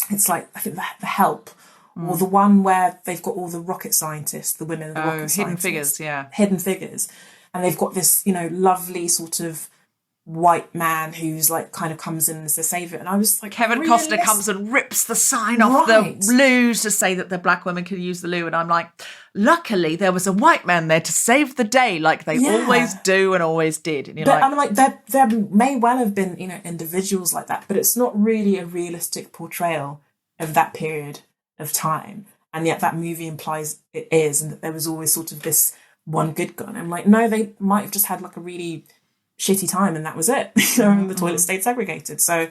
Speaker 2: it's like, I think the Help, or the one where they've got all the rocket scientists, the women, the rocket scientists, Hidden Figures, and they've got this, lovely sort of white man who's like kind of comes in as the savior, and I was like,
Speaker 1: Kevin Costner comes and rips the sign off the loo to say that the black women can use the loo, and I'm like, luckily there was a white man there to save the day, like they always do and always did. And
Speaker 2: I'm like, there may well have been individuals like that, but it's not really a realistic portrayal of that period of time, and yet that movie implies it is, and that there was always sort of this one good guy. And I'm like, no, they might have just had like a really shitty time and that was it. And the toilet stayed segregated. So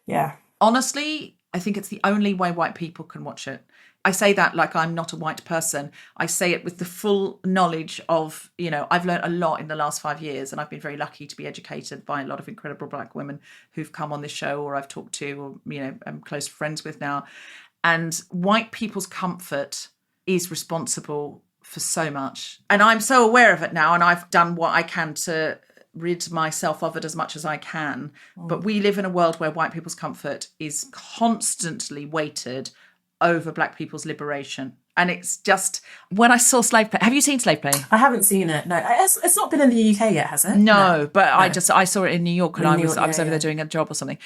Speaker 2: yeah,
Speaker 1: honestly, I think it's the only way white people can watch it. I say that like I'm not a white person. I say it with the full knowledge of, I've learned a lot in the last 5 years, and I've been very lucky to be educated by a lot of incredible black women who've come on this show, or I've talked to, or I'm close friends with now. And white people's comfort is responsible for so much. And I'm so aware of it now, and I've done what I can to rid myself of it as much as I can. But we live in a world where white people's comfort is constantly weighted over black people's liberation. And it's just, when I saw Slave Play, have you seen Slave Play?
Speaker 2: I haven't seen it. No, it's not been in the UK yet, has it?
Speaker 1: No, but no. I saw it in New York when I was over there doing a job or something.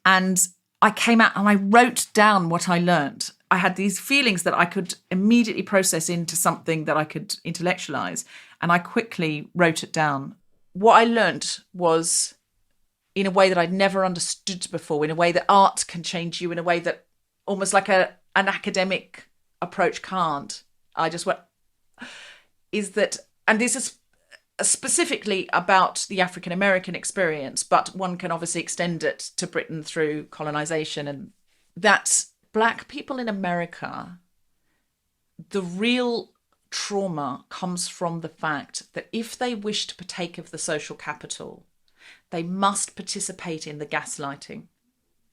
Speaker 1: And I came out and I wrote down what I learned. I had these feelings that I could immediately process into something that I could intellectualize. And I quickly wrote it down. What I learned was, in a way that I'd never understood before, in a way that art can change you, in a way that almost like an academic approach can't. I just went, is that, and this is specifically about the African American experience, but one can obviously extend it to Britain through colonization, and that Black people in America, the real trauma comes from the fact that if they wish to partake of the social capital, they must participate in the gaslighting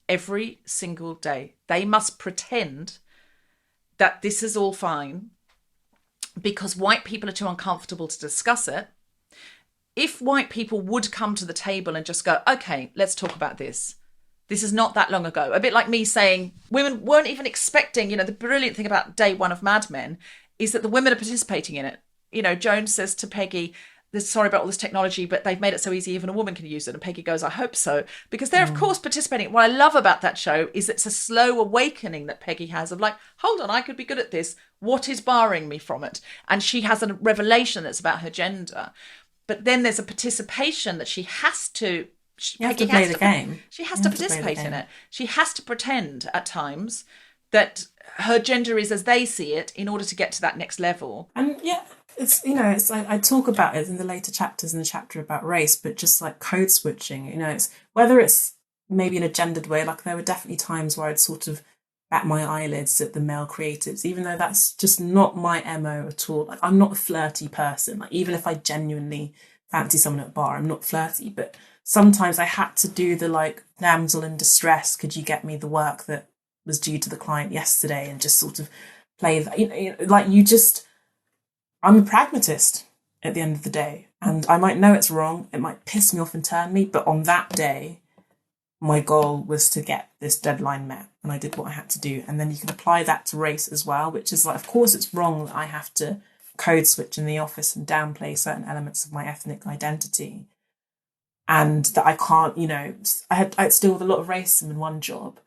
Speaker 1: every single day. They must pretend that this is all fine because white people are too uncomfortable to discuss it. If white people would come to the table and just go, okay, let's talk about this. This is not that long ago. A bit like me saying women weren't even expecting, the brilliant thing about day one of Mad Men is that the women are participating in it. Joan says to Peggy, sorry about all this technology, but they've made it so easy even a woman can use it. And Peggy goes, I hope so. Because they're, of course, participating. What I love about that show is it's a slow awakening that Peggy has of like, hold on, I could be good at this. What is barring me from it? And she has a revelation that's about her gender. But then there's a participation that she has to...
Speaker 2: You have to play the game.
Speaker 1: She has to participate in it. She has to pretend at times that her gender is as they see it in order to get to that next level.
Speaker 2: And yeah, it's like I talk about it in the later chapters in the chapter about race, but just like code switching, it's whether it's maybe in a gendered way, like there were definitely times where I'd sort of bat my eyelids at the male creatives, even though that's just not my MO at all. Like I'm not a flirty person. Like even if I genuinely fancy someone at a bar, I'm not flirty, but sometimes I had to do the like damsel in distress, could you get me the work that was due to the client yesterday, and just sort of play that, like I'm a pragmatist at the end of the day, and I might know it's wrong, it might piss me off internally, but on that day my goal was to get this deadline met, and I did what I had to do. And then you can apply that to race as well, which is like, of course it's wrong that I have to code switch in the office and downplay certain elements of my ethnic identity, and that I can't, I had to deal with a lot of racism in one job,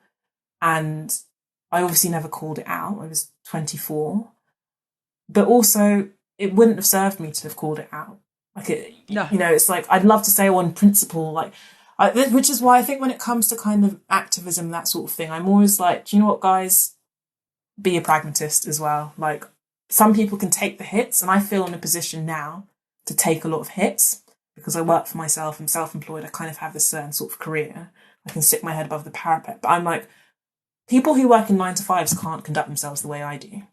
Speaker 2: and I obviously never called it out. I was 24, but also it wouldn't have served me to have called it out. Like
Speaker 1: No.
Speaker 2: It's like I'd love to say on principle, like, which is why I think when it comes to kind of activism, that sort of thing, I'm always like, do you know what, guys? Be a pragmatist as well. Like some people can take the hits, and I feel in a position now to take a lot of hits because I work for myself, I'm self-employed, I kind of have this certain sort of career. I can stick my head above the parapet. But I'm like, people who work in 9-to-5s can't conduct themselves the way I do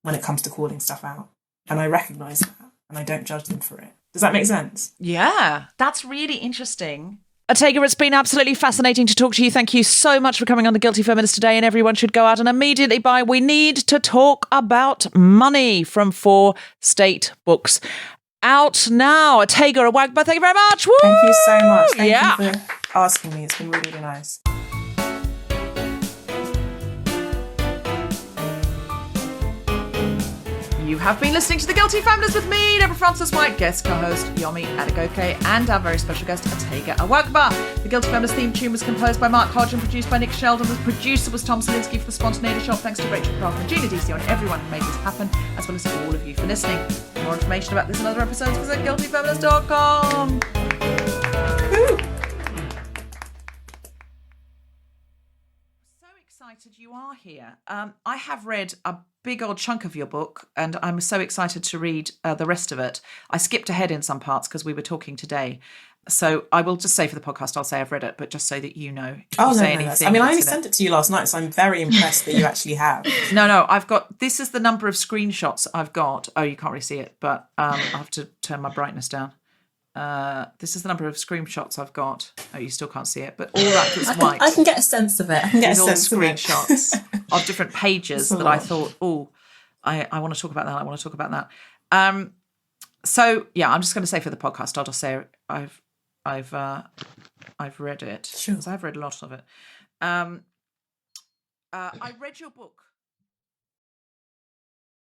Speaker 2: when it comes to calling stuff out. And I recognise that, and I don't judge them for it. Does that make sense?
Speaker 1: Yeah, that's really interesting. Otegha, it's been absolutely fascinating to talk to you. Thank you so much for coming on The Guilty Feminist today, and everyone should go out and immediately buy We Need to Talk About Money from 4 State Books. Out now. Otegha Uwagba, thank you very much. Woo!
Speaker 2: Thank you so much. Thank
Speaker 1: Yeah.
Speaker 2: you for asking me. It's been really, really nice.
Speaker 1: You have been listening to The Guilty Feminist with me, Deborah Frances-White, guest co-host Yomi Adegoke, and our very special guest, Otegha Uwagba. The Guilty Feminist theme tune was composed by Mark Hodge and produced by Nick Sheldon. The producer was Tom Salinsky for the Spontaneity Shop. Thanks to Rachel Craft and Gina Dicio and everyone who made this happen, as well as to all of you for listening. For more information about this and other episodes, visit guiltyfeminist.com. So excited you are here. I have read a big old chunk of your book, and I'm so excited to read the rest of it. I skipped ahead in some parts because we were talking today. So I will just say for the podcast, I'll say I've read it, but just so that you know.
Speaker 2: Oh, no. I mean, I only sent it to you last night, so I'm very impressed that you actually have.
Speaker 1: No, I've got, this is the number of screenshots I've got. Oh, you can't really see it, but I'll have to turn my brightness down. This is the number of screenshots I've got. Oh, you still can't see it, but all that is white.
Speaker 2: I can get a sense of it. I can get a sense of it.
Speaker 1: Screenshots of different pages that I thought, I want to talk about that. I want to talk about that. So yeah, I'm just going to say for the podcast, I'll just say I've read it.
Speaker 2: Sure.
Speaker 1: Because I've read a lot of it. I read your book